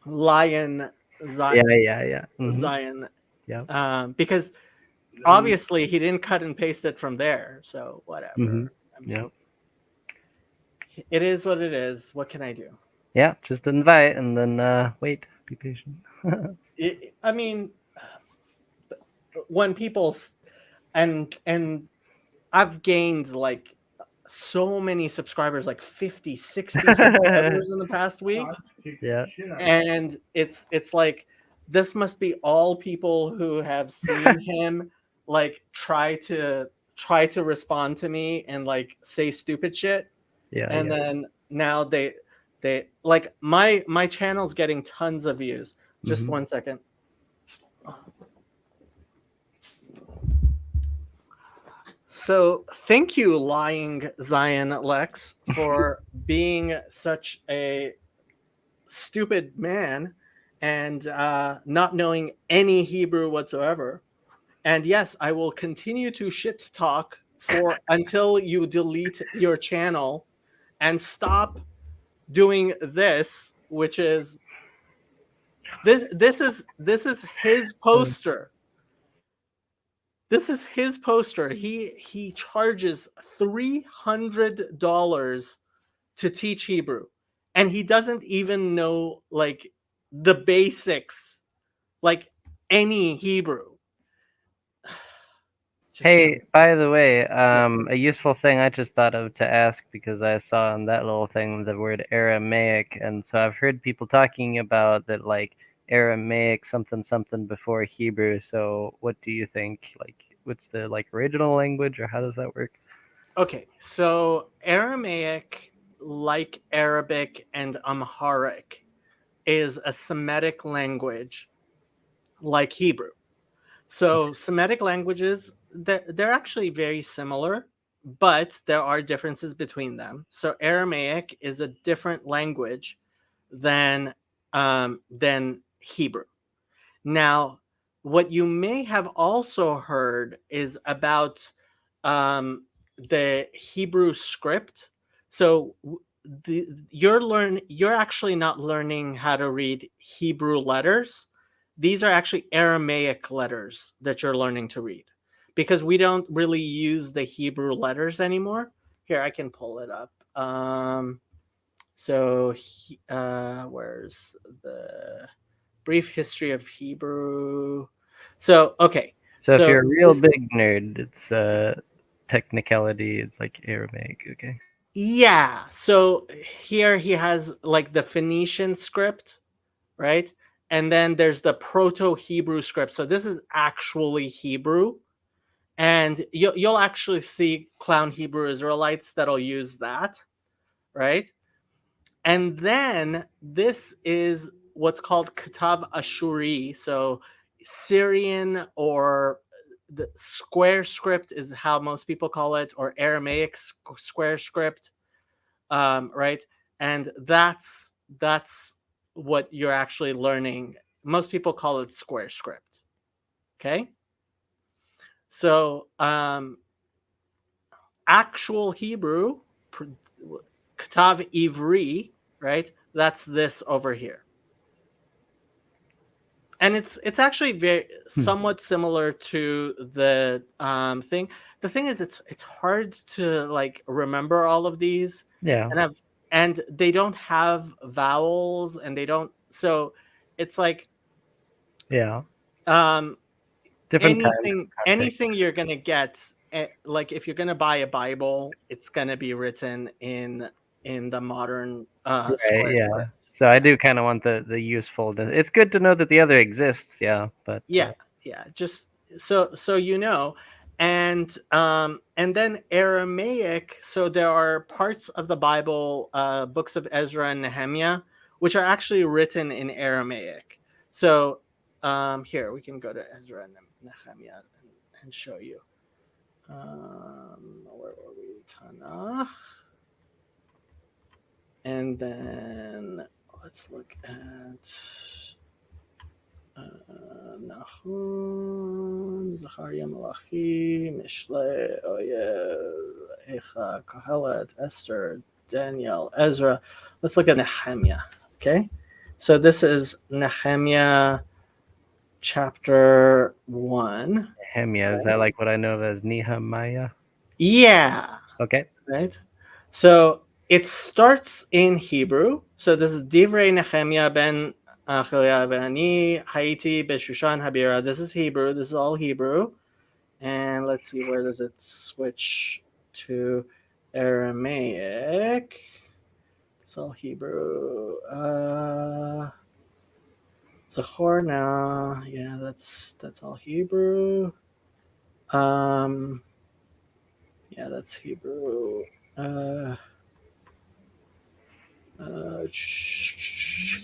Lyin Zion. Yeah. Zion. Yeah. Because obviously he didn't cut and paste it from there, so whatever. I mean, Yeah. it is what it is. What can I do? Yeah, just invite and then wait. Be patient. I mean, when people and I've gained like so many subscribers, like 50, 60 subscribers in the past week. Yeah. And it's like this must be all people who have seen him like try to respond to me and like say stupid shit. Yeah. And then now they like my channel's getting tons of views. Just 1 second. So thank you, Lyin Zion Lexx, for being such a stupid man and not knowing any Hebrew whatsoever. And yes, I will continue to shit talk for until you delete your channel and stop doing this, which is this is his poster. This is his poster. He charges $300 to teach Hebrew, and he doesn't even know like the basics, like any Hebrew. Hey, by the way, a useful thing I just thought of to ask because I saw on that little thing the word Aramaic, and so I've heard people talking about that, like Aramaic something something before Hebrew. So, what do you think? Like, what's the like original language, or how does that work? Okay, so Aramaic, like Arabic and Amharic, is a Semitic language like Hebrew. So Semitic languages, they're actually very similar, but there are differences between them. So Aramaic is a different language than Hebrew. Now, what you may have also heard is about the Hebrew script. So you're actually not learning how to read Hebrew letters. These are actually Aramaic letters that you're learning to read, because we don't really use the Hebrew letters anymore. Here, I can pull it up. Where's the brief history of Hebrew? So, okay. So, if you're a real this, big nerd, it's technicality. It's like Aramaic. Okay. yeah. So here he has like the Phoenician script, right? And then there's the Proto-Hebrew script. So this is actually Hebrew. And you'll actually see clown Hebrew Israelites that'll use that, right? And then this is what's called Katav Ashuri. So Syrian, or the square script is how most people call it, or Aramaic square script, right? And that's what you're actually learning. Most people call it square script. Okay. So actual Hebrew, Katav Ivri, right? That's this over here. And it's actually very somewhat similar to the thing. The thing is, it's hard to like remember all of these. Yeah. And they don't have vowels, and they don't. So it's like Yeah. um Different times. anything you're gonna get, like if you're gonna buy a Bible, it's gonna be written in the modern Right. square Yeah. script. So I do kind of want the usefulness. It's good to know that the other exists. Yeah. But Yeah, just so you know. And then Aramaic. So there are parts of the Bible, books of Ezra and Nehemiah, which are actually written in Aramaic. So here we can go to Ezra and Nehemiah and show you. Where were we? Tanakh. And then let's look at Nahum, Zachariah, Malachi, Mishle, Oyev, Echa, Kohelet, Esther, Daniel, Ezra. Let's look at Nehemiah. Okay, so this is Nehemiah chapter 1. Nehemiah, is that like what I know of as Nehemiah? Yeah. Okay. Right. So it starts in Hebrew. So this is Divrei Nehemiah ben Ani Haiti Beshushan Habira. This is Hebrew. This is all Hebrew. And let's see, where does it switch to Aramaic? It's all Hebrew. Zachor now. Yeah, that's all Hebrew. Yeah, that's Hebrew.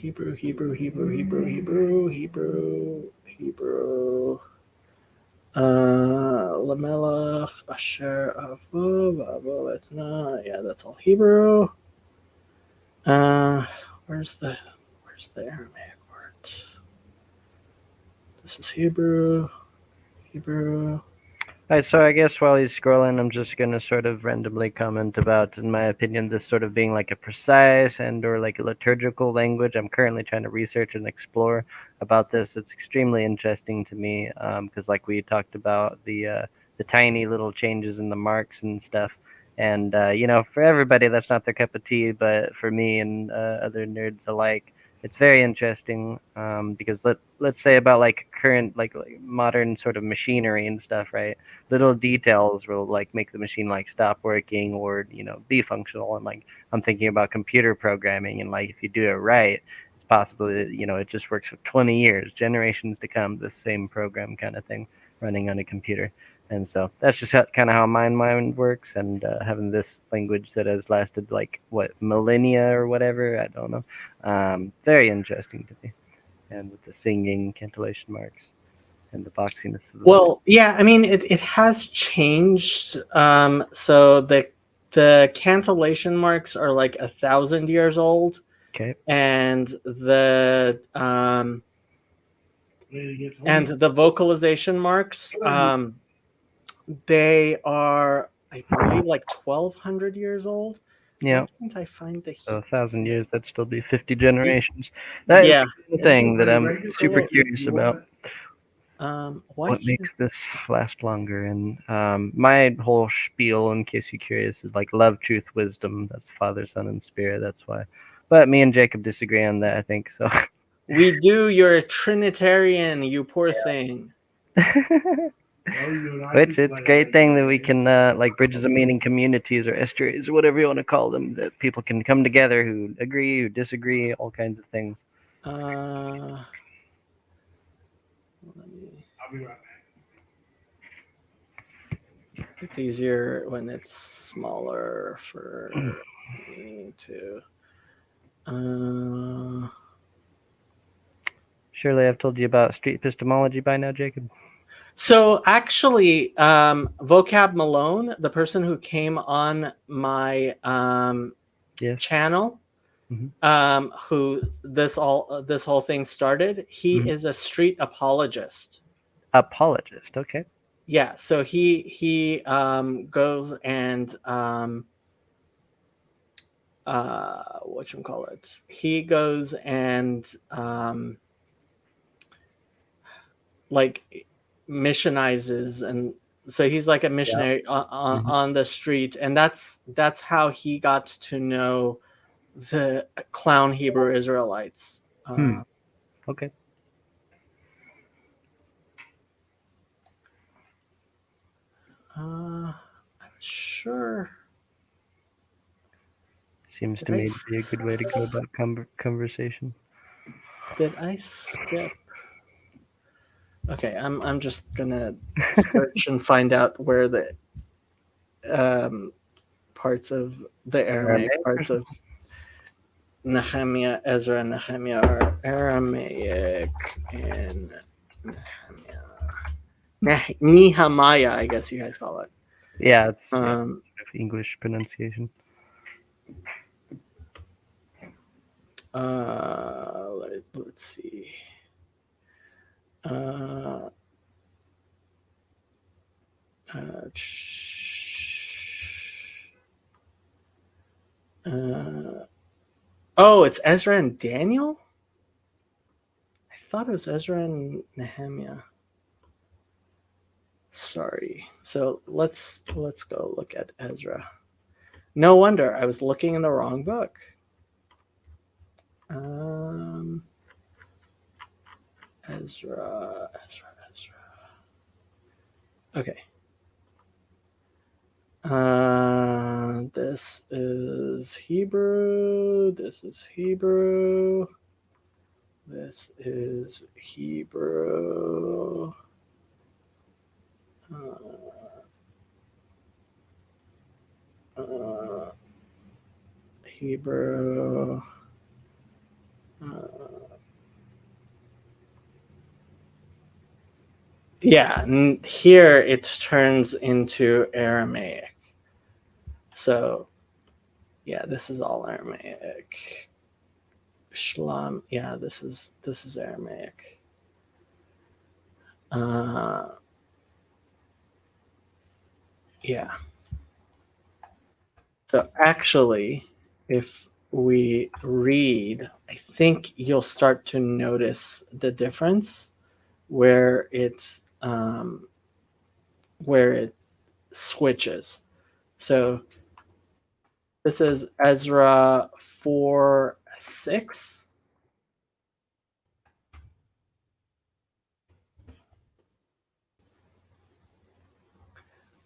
Hebrew, Hebrew, Hebrew, Hebrew, Hebrew, Hebrew, Hebrew. Lamelech, Asher, Avu, Avu, Etna. Yeah, that's all Hebrew. Where's the Aramaic word? This is Hebrew. Hebrew. All right, so I guess while he's scrolling, I'm just gonna sort of randomly comment about, in my opinion, this sort of being like a precise and or like a liturgical language. I'm currently trying to research and explore about this. It's extremely interesting to me because, like we talked about, the tiny little changes in the marks and stuff. And you know, for everybody, that's not their cup of tea, but for me and other nerds alike, it's very interesting because let's say about like current like modern sort of machinery and stuff, right? Little details will like make the machine like stop working or be functional. And like I'm thinking about computer programming, and like if you do it right, it's possible that, it just works for 20 years, generations to come, the same program kind of thing running on a computer. And so that's just kind of how my mind works. And having this language that has lasted like what millennia or whatever, I don't know, very interesting to me. And with the singing, cantillation marks, and the boxiness of the Well, yeah, I mean, it has changed. So the cantillation marks are like 1,000 years old, okay. and the vocalization marks, they are, I believe, like 1,200 years old. Yeah. Why can't I find the? So 1,000 years, that'd still be 50 generations. That Yeah, is the thing that I'm super curious about. why What can't makes this last longer? And my whole spiel, in case you're curious, is like love, truth, wisdom. That's Father, Son, and Spirit. That's why. But me and Jacob disagree on that, I think. So. we do? You're a Trinitarian, you poor thing. Which it's a great thing that we can like bridges of meaning communities or estuaries or whatever you want to call them, that people can come together who agree, who disagree, all kinds of things. I'll be right back. It's easier when it's smaller for me to. Surely I've told you about street epistemology by now, Jacob. So actually, Vocab Malone, the person who came on my Yes. channel, who this whole thing started, he is a street apologist. Apologist, okay. Yeah, so he goes and whatchamacallit, he goes and like missionizes, and so he's like a missionary on the street, and that's how he got to know the clown Hebrew Israelites. Okay. I'm sure. Seems to me to be a good way to go about conversation. Did I skip? Okay, I'm just gonna search and find out where the parts of the Aramaic parts of Nehemiah, Ezra, and Nehemiah are Aramaic and Nehemiah, I guess you guys call it. Yeah, it's English pronunciation. Let's see. Oh, it's Ezra and Daniel? I thought it was Ezra and Nehemiah. Sorry. So let's go look at Ezra. No wonder I was looking in the wrong book. Ezra. Okay. This is Hebrew. This is Hebrew. This is Hebrew. Hebrew. Yeah, and here it turns into Aramaic. So, yeah, this is all Aramaic. Shlam. Yeah, this is Aramaic. Yeah. So actually, if we read, I think you'll start to notice the difference where it switches. So this is Ezra 4:6.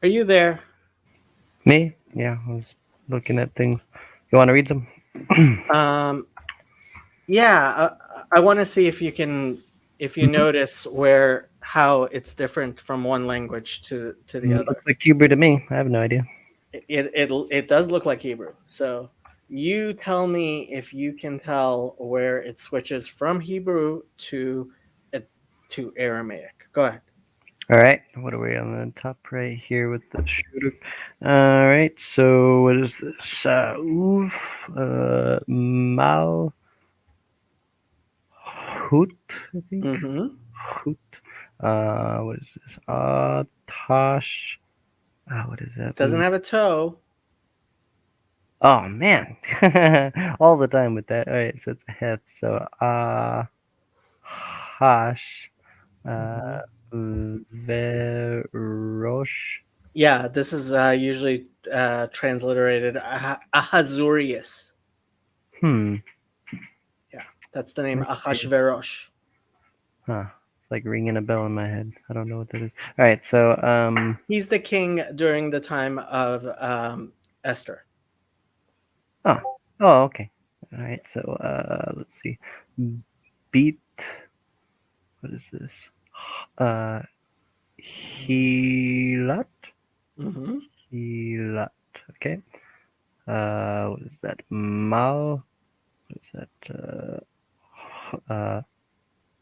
Are you there? Me? Yeah, I was looking at things. You want to read them? Yeah, I want to see if you notice how it's different from one language to the other. Looks like Hebrew to me. I have no idea. It does look like Hebrew. So you tell me if you can tell where it switches from Hebrew to Aramaic. Go ahead. All right, what are we on the top right here with the shooter? All right, so what is this? Oof, mal, hoot, I think. Mm-hmm. Hoot. What is this? Tosh. What is that? It doesn't have a toe. Oh man, all the time with that. All right, so it's a het. So hash, verosh. Yeah, this is usually transliterated Ahasuerus. Hmm. Yeah, that's the name Let's see. Achashverosh. Huh. It's like ringing a bell in my head. I don't know what that is. All right, so He's the king during the time of Esther. oh, okay. All right, so let's see. Beat. What is this? Helat. Mm-hmm. Helat. Okay. What is that? Mal. What is that?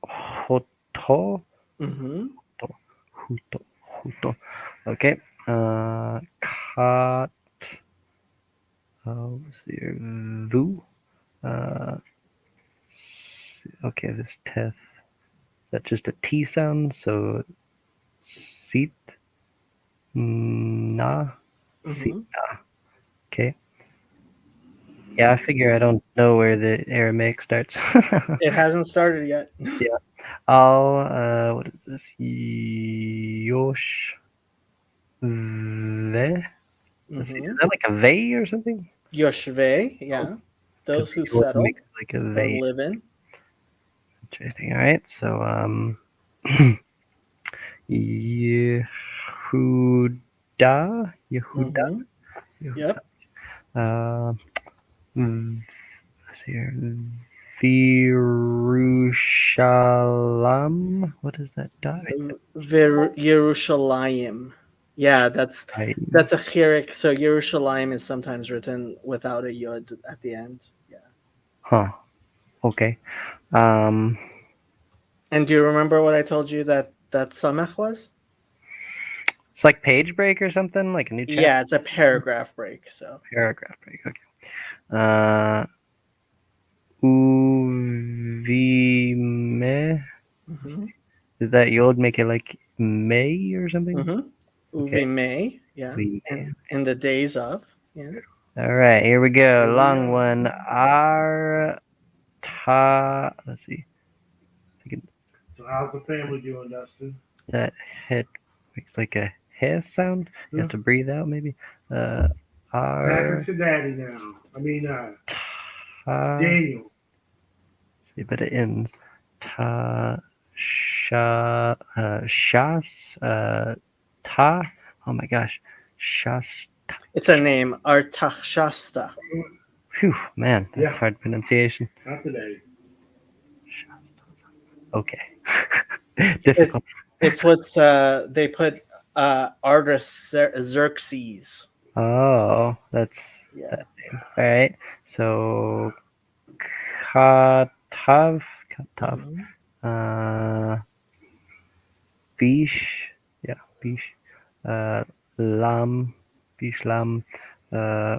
Hoto. Mm-hmm. Huto. Okay. Kat. Let's see here. Vu. Okay, this teth. That's just a T sound. So seat. Na. Seat. Mm-hmm. Okay. Yeah, I figure I don't know where the Aramaic starts. It hasn't started yet. Yeah. I'll, what is this? Yosh. Ve? Let's see. Is Mm-hmm. that like a vey or something? Yoshve, yeah. Because Those who yosh settle makes like a or vey. live in. Interesting. All right. So, Yehuda. Yehuda. Mm-hmm. Yehuda. Yep. Let's see here. Virushalam. What is that dot? Yerushalayim. Yeah, that's I, a chirik. So Yerushalayim is sometimes written without a yud at the end. Yeah. huh. Okay. Um, And do you remember what I told you that samech was? it's like page break or something, like a new chapter. Yeah, it's a paragraph break. So Paragraph break. Okay. Uvime. mm-hmm. Is that yod make it like May or something? Mm-hmm. Okay. Uvi May, yeah. Vime. And in the days of, yeah. All right, here we go. Here we Long go. one. Let's see. So how's the family doing, Dustin? That head makes like a hair sound. You have to breathe out, maybe. Back to daddy now. I mean, Daniel. See, but it ends. Shas, ta. Oh my gosh, Shas. It's a name, Artachshasta. Phew, man, that's Yeah. hard pronunciation. Not today. Okay. It's Difficult. it's what's they put Artaxerxes. Oh, that's Yeah. that name. All right. So Katav, Katav, Mhm. uh, Bish, yeah, Bish, uh, Lam, Bish Lam,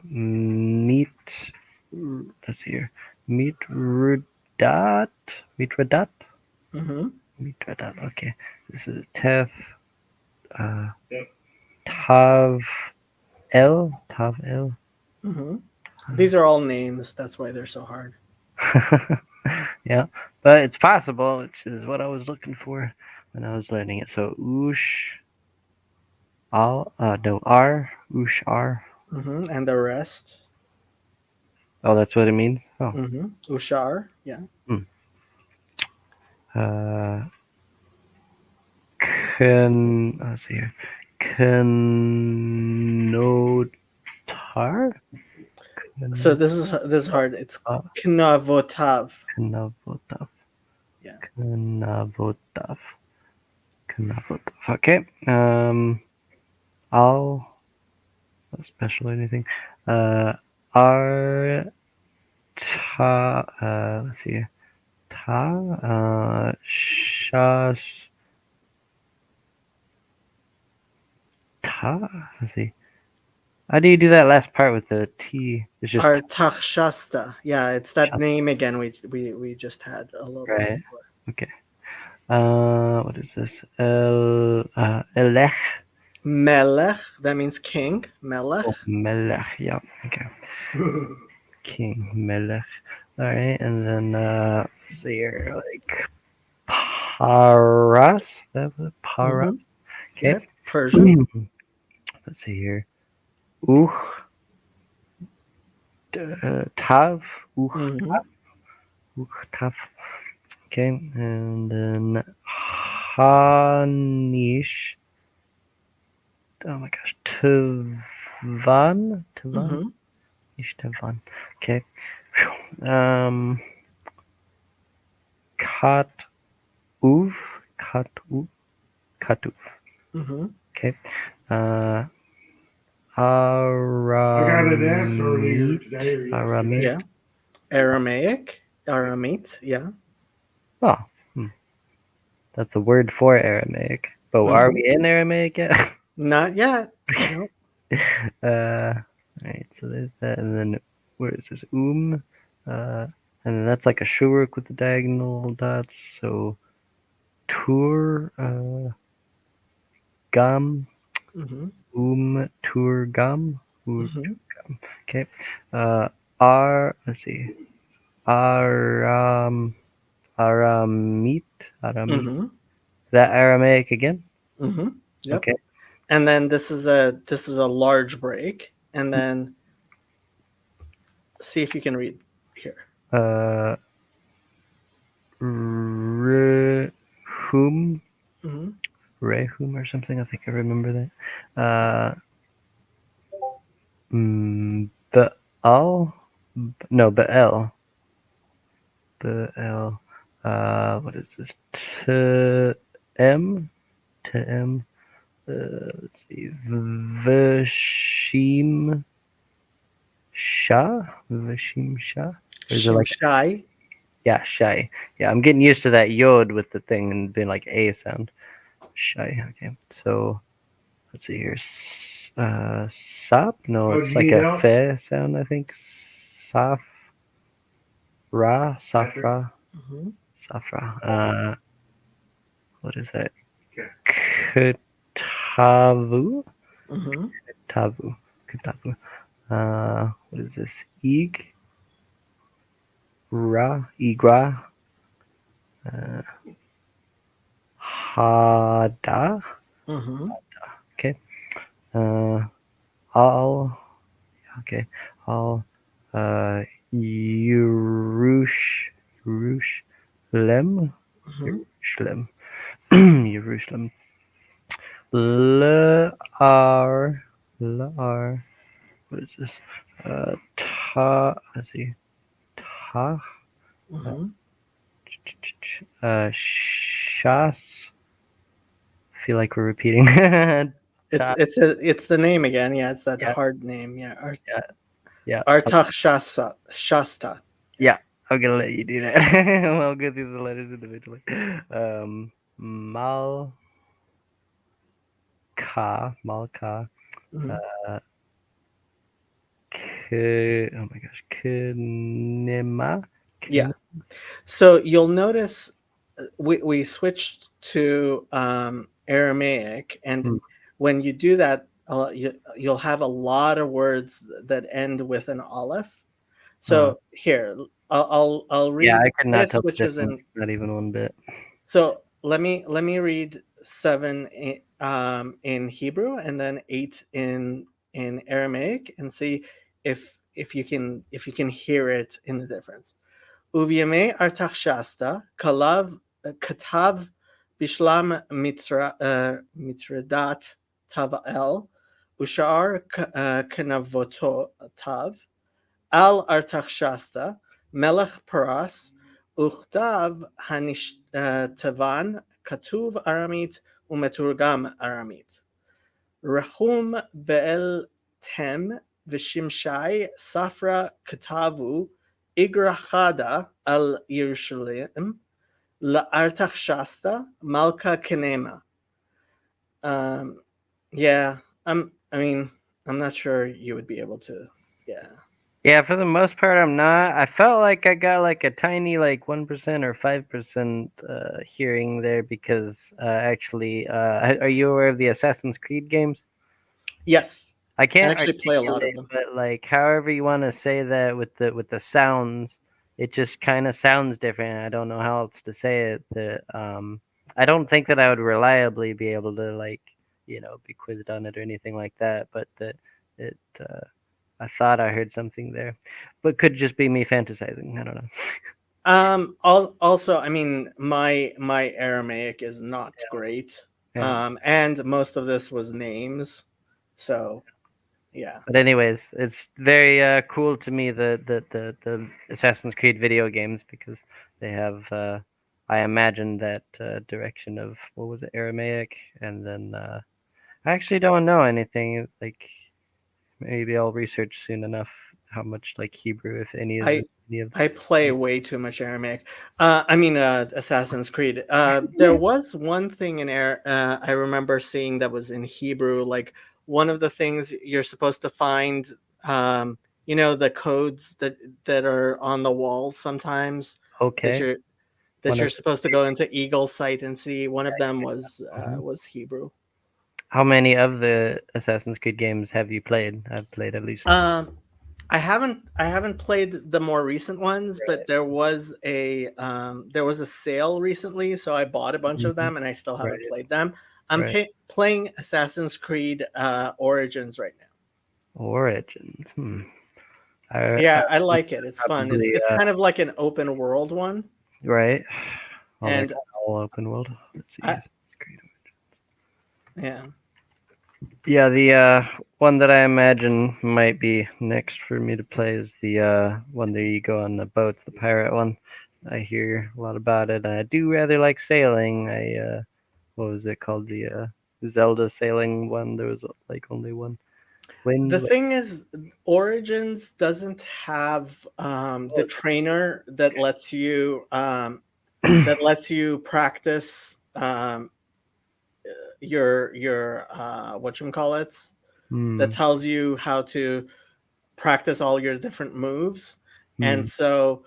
Meat. Let's see here. Meat Rudat, Meat Rudat, Mhm. Meat Rudat. Okay, this is Teth, uh, Yep. Tav Tav El. Mhm. These are all names. That's why they're so hard. Yeah, but it's possible, which is what I was looking for when I was learning it. So Ush Al no R Ush R. And the rest. Oh, that's what it means. Oh, Ushar. Yeah. hmm. uh, let's see here, Kenotar, So this is hard. It's uh, Knavotav. Knavotav, Yeah. Knavotav, Knavotav. Okay. I'll not special anything. R ta. Let's see. Ta. Shas. Ta. Let's see. How do you do that last part with the T? It's just Artachshasta. Yeah, it's that Shas, name again we just had a little bit right? before. Okay. What is this? Elech. Melech, that means king. Melech. Oh, Melech. Yeah. Okay. King Melech. All right, and then let's see here, like Paras. That was Paras. Mm-hmm. Okay. Yeah, Persian. Let's see here. Uch Tav. Mm-hmm. Uch Tav. Okay, and then Hanish. Oh my gosh, Tavan, Mm-hmm. Ish Tavan. Okay. Phew. Kat Uv, Kat Uv, Katuv. Mm-hmm. Okay. Uh, I got an S earlier Aramit, today or Aramit. yesterday. Yeah. Aramaic. Aramite. Yeah. Oh, hmm. That's a word for Aramaic. But are Mm-hmm. we in Aramaic yet? Not yet. No. Alright, so there's that, and then where is this? Uh, and then that's like a shuruk with the diagonal dots. So tur, gam, Mm-hmm. tur gam, Mm-hmm. okay. Uh, let's see, aram, aramit, aramit. Mm-hmm. Is that Aramaic again? Mm-hmm. Yep. Okay. And then this is a large break. And then see if you can read here. Uh, rehum, Mm-hmm. Rehum or something. I think I remember that. Baal, no, Baal, Baal. What is this? Tem, Tem. Let's see. Vashim Shah, Vashim Shah. Or is it like Shimshai. yeah, Shai? Yeah, I'm getting used to that yod with the thing and being like a sound. Shai. Okay, so let's see here. Sap? No, Oh, do it's you like need a help? fe sound, I think. Saf. Ra, Patrick? Safra, Mm-hmm. Safra. What is that? Okay. Kutavu, Mm-hmm. Kutavu, Kutavu. What is this? Igra, uh, Hada. Mm-hmm. Okay. Al. Okay. Al. Yerush, Yerush, Lem, Mm-hmm. Jerusalem. Jerusalem. Lar. Lar. What is this? Let's see. Ta. Hmm. Shas. Feel like we're repeating. Ta. It's the name again. Yeah, it's that Yeah, hard name. Yeah, yeah, yeah. Artach Shasta. Yeah, I'm gonna let you do that. I'll go through the letters individually. Malka, Malka, Mhm. uh, oh my gosh, Kunima, Yeah. Kun, So you'll notice we switched to Aramaic, and hmm, when you do that, you'll have a lot of words that end with an aleph. uh, So here, I'll yeah, read I could not this, tell the which is difference, in. not even one bit. So let me read seven in Hebrew and then eight in Aramaic, and see if you can hear it in the difference. ובימי ארתחשסתא כתב בשלם מטרדת תבעל ושאר כנבותיו על ארתחשסתא מלך פרס, וכתב הנשתבן כתוב ארמית ומתורגם ארמית. רחום באל תם ושמשי ספרא כתבו איגרא חדה על ירושלים לארתחשסתא מלכה כנמה. Yeah, I'm not sure you would be able to. Yeah. Yeah, for the most part, I'm not. I felt like I got like a tiny, like 1% or 5% hearing there because actually, are you aware of the Assassin's Creed games? Yes, I I can't actually play a lot of articulate, them. but like however you want to say that with the sounds, it just kind of sounds different. I don't know how else to say it. I don't think that I would reliably be able to like be quizzed on it or anything like that. But that it I thought I heard something there, but could just be me fantasizing. I don't know. Also, I mean, my Aramaic is not great. Yeah. And most of this was names. So, yeah. But anyways, it's very cool to me the Assassin's Creed video games because they have I imagine that direction of what was it, Aramaic, and then I actually don't know anything like maybe I'll research soon enough how much like Hebrew if any is I in any of I play way too much Aramaic. Assassin's Creed. There was one thing in I remember seeing that was in Hebrew. Like one of the things you're supposed to find, the codes that are on the walls sometimes that okay you're that one you're of supposed to go into Eagle Sight and see. One of them mhm. was Hebrew. How many of the Assassin's Creed games have you played? I've played at least I haven't played the more recent ones, but right. there was a sale recently, so I bought a bunch of Mhm. them, and I still haven't Right, played them. I'm right. playing Assassin's Creed Origins right now. Origins. I Yeah, I like it. It's fun. It's probably it's kind of like an open world one, right. Well, they're and kind of all open world. Let's see. I Assassin's Creed. yeah. Yeah, the one that I imagine might be next for me to play is the one that you go on the boats, the pirate one. I hear a lot about it. I do rather like sailing. What was it called? The Zelda sailing one. There was like only one The wind. thing is, Origins doesn't have the trainer that lets you practice your whatchamacallits, that Hmm. tells you how to practice all your different moves. And Hmm. so,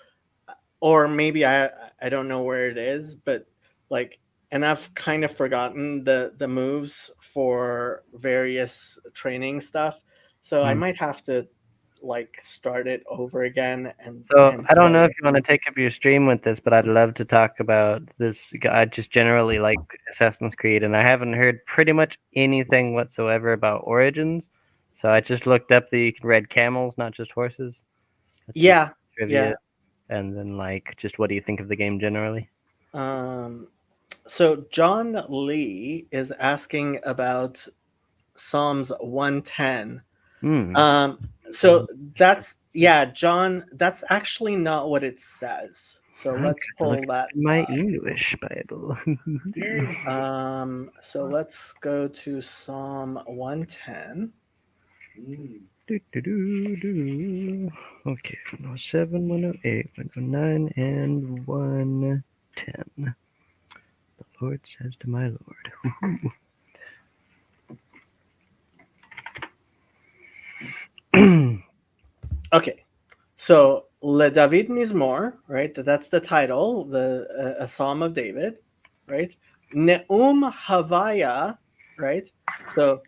or maybe I don't know where it is, but like, and I've kind of forgotten the moves for various training stuff, so I Hmm. might have to like start it over again and So and I don't play know if it. you want to take up your stream with this, but I'd love to talk about this. I just generally like Assassin's Creed, and I haven't heard pretty much anything whatsoever about Origins. So I just looked up that you can ride camels, not just horses. That's just Yeah, trivia, yeah. and then like just what do you think of the game generally? Um, So John Lee is asking about Psalms 110. So that's John. That's actually not what it says. So I'm let's gonna look pull that at my up. English Bible. There you go. So let's go to Psalm 110. Okay, 107, 108, 109, and 110. The Lord says to my Lord. Okay, so Le David Mizmor, right? That's the title, a Psalm of David, right? Neum Havaya, right? So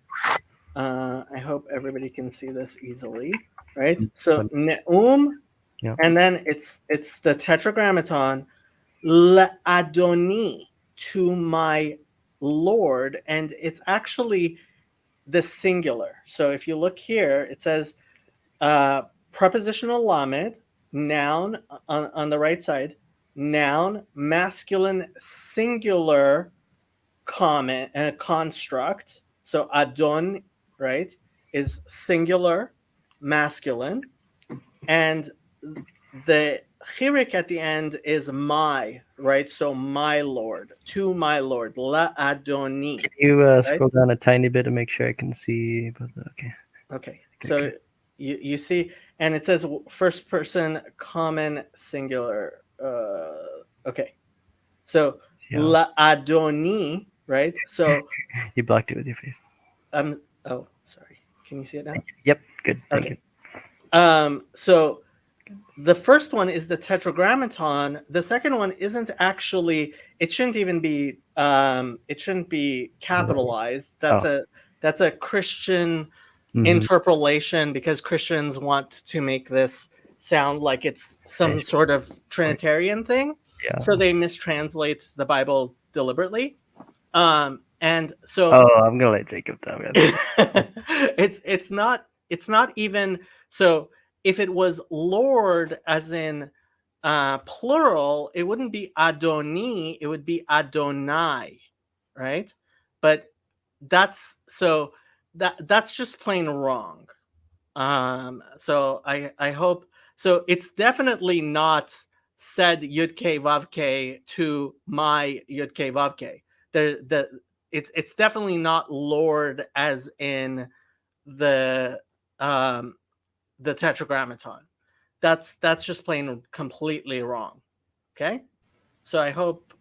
I hope everybody can see this easily, right? So Neum, Yeah. and then it's the Tetragrammaton, Le Adoni, to my Lord, and it's actually the singular. So if you look here, it says prepositional lamed, noun on the right side, noun, masculine singular comment construct. So adon, right, is singular masculine, and the chirik at the end is my, right? So my Lord, to my Lord, la adoni. Can you Right? scroll down a tiny bit to make sure I can see? But okay. Okay. So you see, and it says first person common singular. Okay. So Yeah. la adoni, right? So You blocked it with your face. oh, sorry. Can you see it now? Yep. Good. Thank Okay. So the first one is the Tetragrammaton. The second one isn't actually. It shouldn't even be. It shouldn't be capitalized. That's a Christian interpolation, because Christians want to make this sound like it's some sort of Trinitarian thing. Yeah. So they mistranslate the Bible deliberately. And so Oh, I'm gonna let Jacob down. it's not even so. If it was Lord as in plural, it wouldn't be Adoni, it would be Adonai, right? But that's just plain wrong. So I hope so. It's definitely not said Yud Vav to my Yud Vav. It's definitely not Lord as in the um the Tetragrammaton. That's just plain completely wrong. Okay, so I hope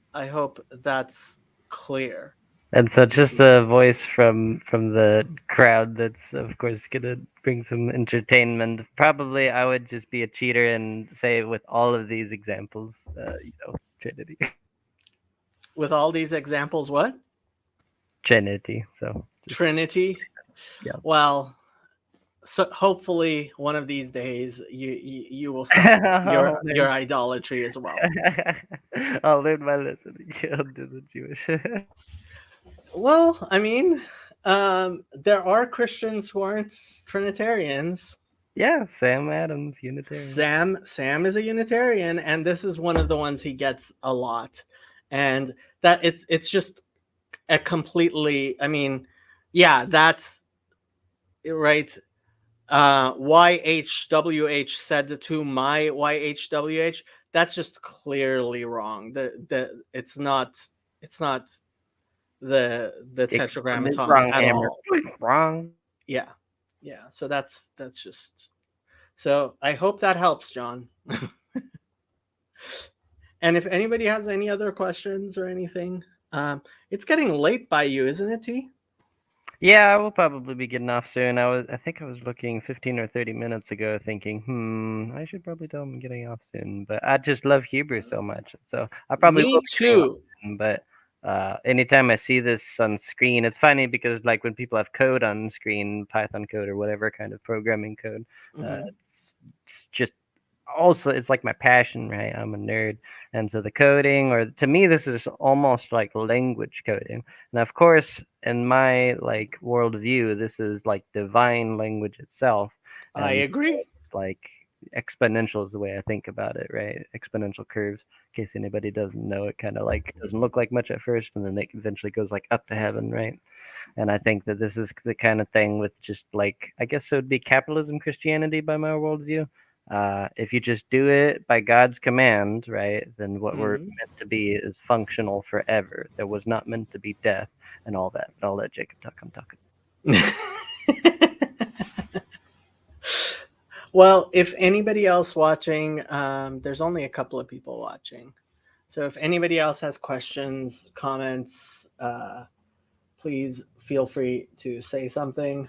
that's clear. And so, just a voice from the crowd that's, of course, gonna bring some entertainment. Probably, I would just be a cheater and say with all of these examples, Trinity. With all these examples, what? Trinity. So Trinity. Yeah. Well, so hopefully one of these days you will stop your idolatry as well. I'll learn my lesson. I'll do the Jewish. Well, I mean, there are Christians who aren't Trinitarians. Yeah, Sam Adams, Unitarian. Sam is a Unitarian, and this is one of the ones he gets a lot, and that it's just a completely. I mean, yeah, that's right. YHWH said to my YHWH. That's just clearly wrong. It's not the Tetragrammaton at all. Wrong. Yeah. So that's just. So I hope that helps, John. And if anybody has any other questions or anything, it's getting late by you, isn't it, T? Yeah, I will probably be getting off soon. I think I was looking 15 or 30 minutes ago, thinking, I should probably tell them I'm getting off soon. But I just love Hebrew so much, so I probably Me will be getting off too. soon. But anytime I see this on screen, it's funny because like when people have code on screen, Python code or whatever kind of programming code, it's just also it's like my passion, right? I'm a nerd, and so the coding, or to me, this is almost like language coding. And of course, in my like worldview, this is like divine language itself. I And agree. like exponential is the way I think about it, right? Exponential curves. In case anybody doesn't know, it kind of like doesn't look like much at first, and then it eventually goes like up to heaven, right? And I think that this is the kind of thing with just like, I guess it would be capitalism Christianity by my worldview. If you just do it by God's command, right, then what we're meant to be is functional forever. There was not meant to be death and all that. But I'll let Jacob talk. I'm talking. Well, if anybody else watching, there's only a couple of people watching. So if anybody else has questions, comments, please feel free to say something.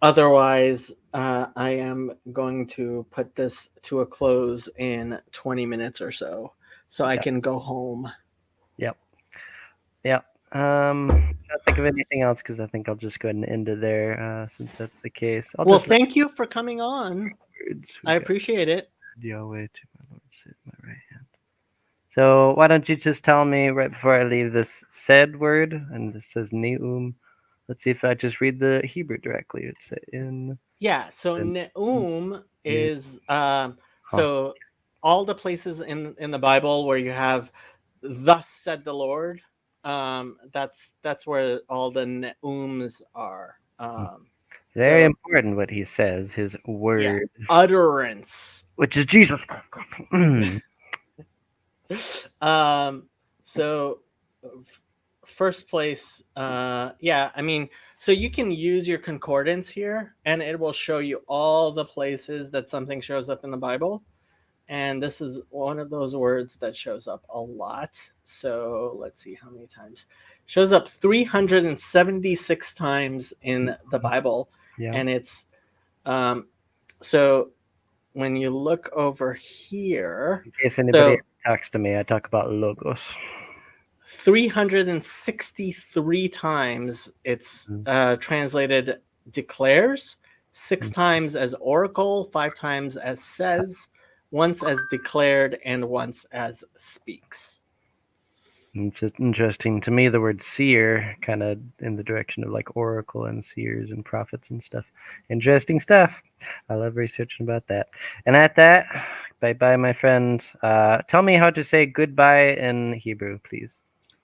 Otherwise, I am going to put this to a close in 20 minutes or so I can go home. Yep. I can't think of anything else because I think I'll just go ahead and end it there since that's the case. Well, thank you for coming on. I appreciate it. Yahweh to my Lord, sit at my right hand. So why don't you just tell me right before I leave this said word, and this says neum. Let's see if I just read the Hebrew directly. It's in. Yeah, so neum is so all the places in the Bible where you have "Thus said the Lord," that's where all the neums are. Very important what he says, his word, utterance, which is Jesus. So first place, yeah, I mean, so you can use your concordance here and it will show you all the places that something shows up in the Bible. And this is one of those words that shows up a lot. So let's see how many times. Shows up 376 times in the Bible. Yeah. And it's so when you look over here, in case anybody talks to me, I talk about logos. 363 times it's translated declares, 6 times as oracle, 5 times as says, once as declared, and once as speaks. It's interesting to me. The word seer, kind of in the direction of like oracle and seers and prophets and stuff. Interesting stuff. I love researching about that. And at that, bye bye, my friends. Tell me how to say goodbye in Hebrew, please.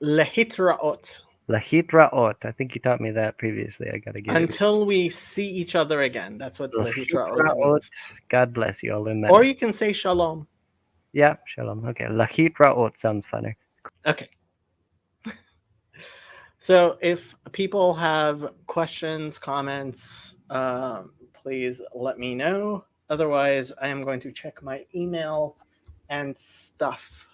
Lehitraot. Lehitraot. I think you taught me that previously. I gotta get until we see each other again. That's what lehitraot means. God bless you. I'll learn that. Or you can say shalom. Yeah, shalom. Okay, lehitraot sounds funny. Okay. So if people have questions, comments, please let me know. Otherwise, I am going to check my email and stuff.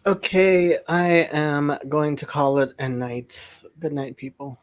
Okay, I am going to call it a night. Good night, people.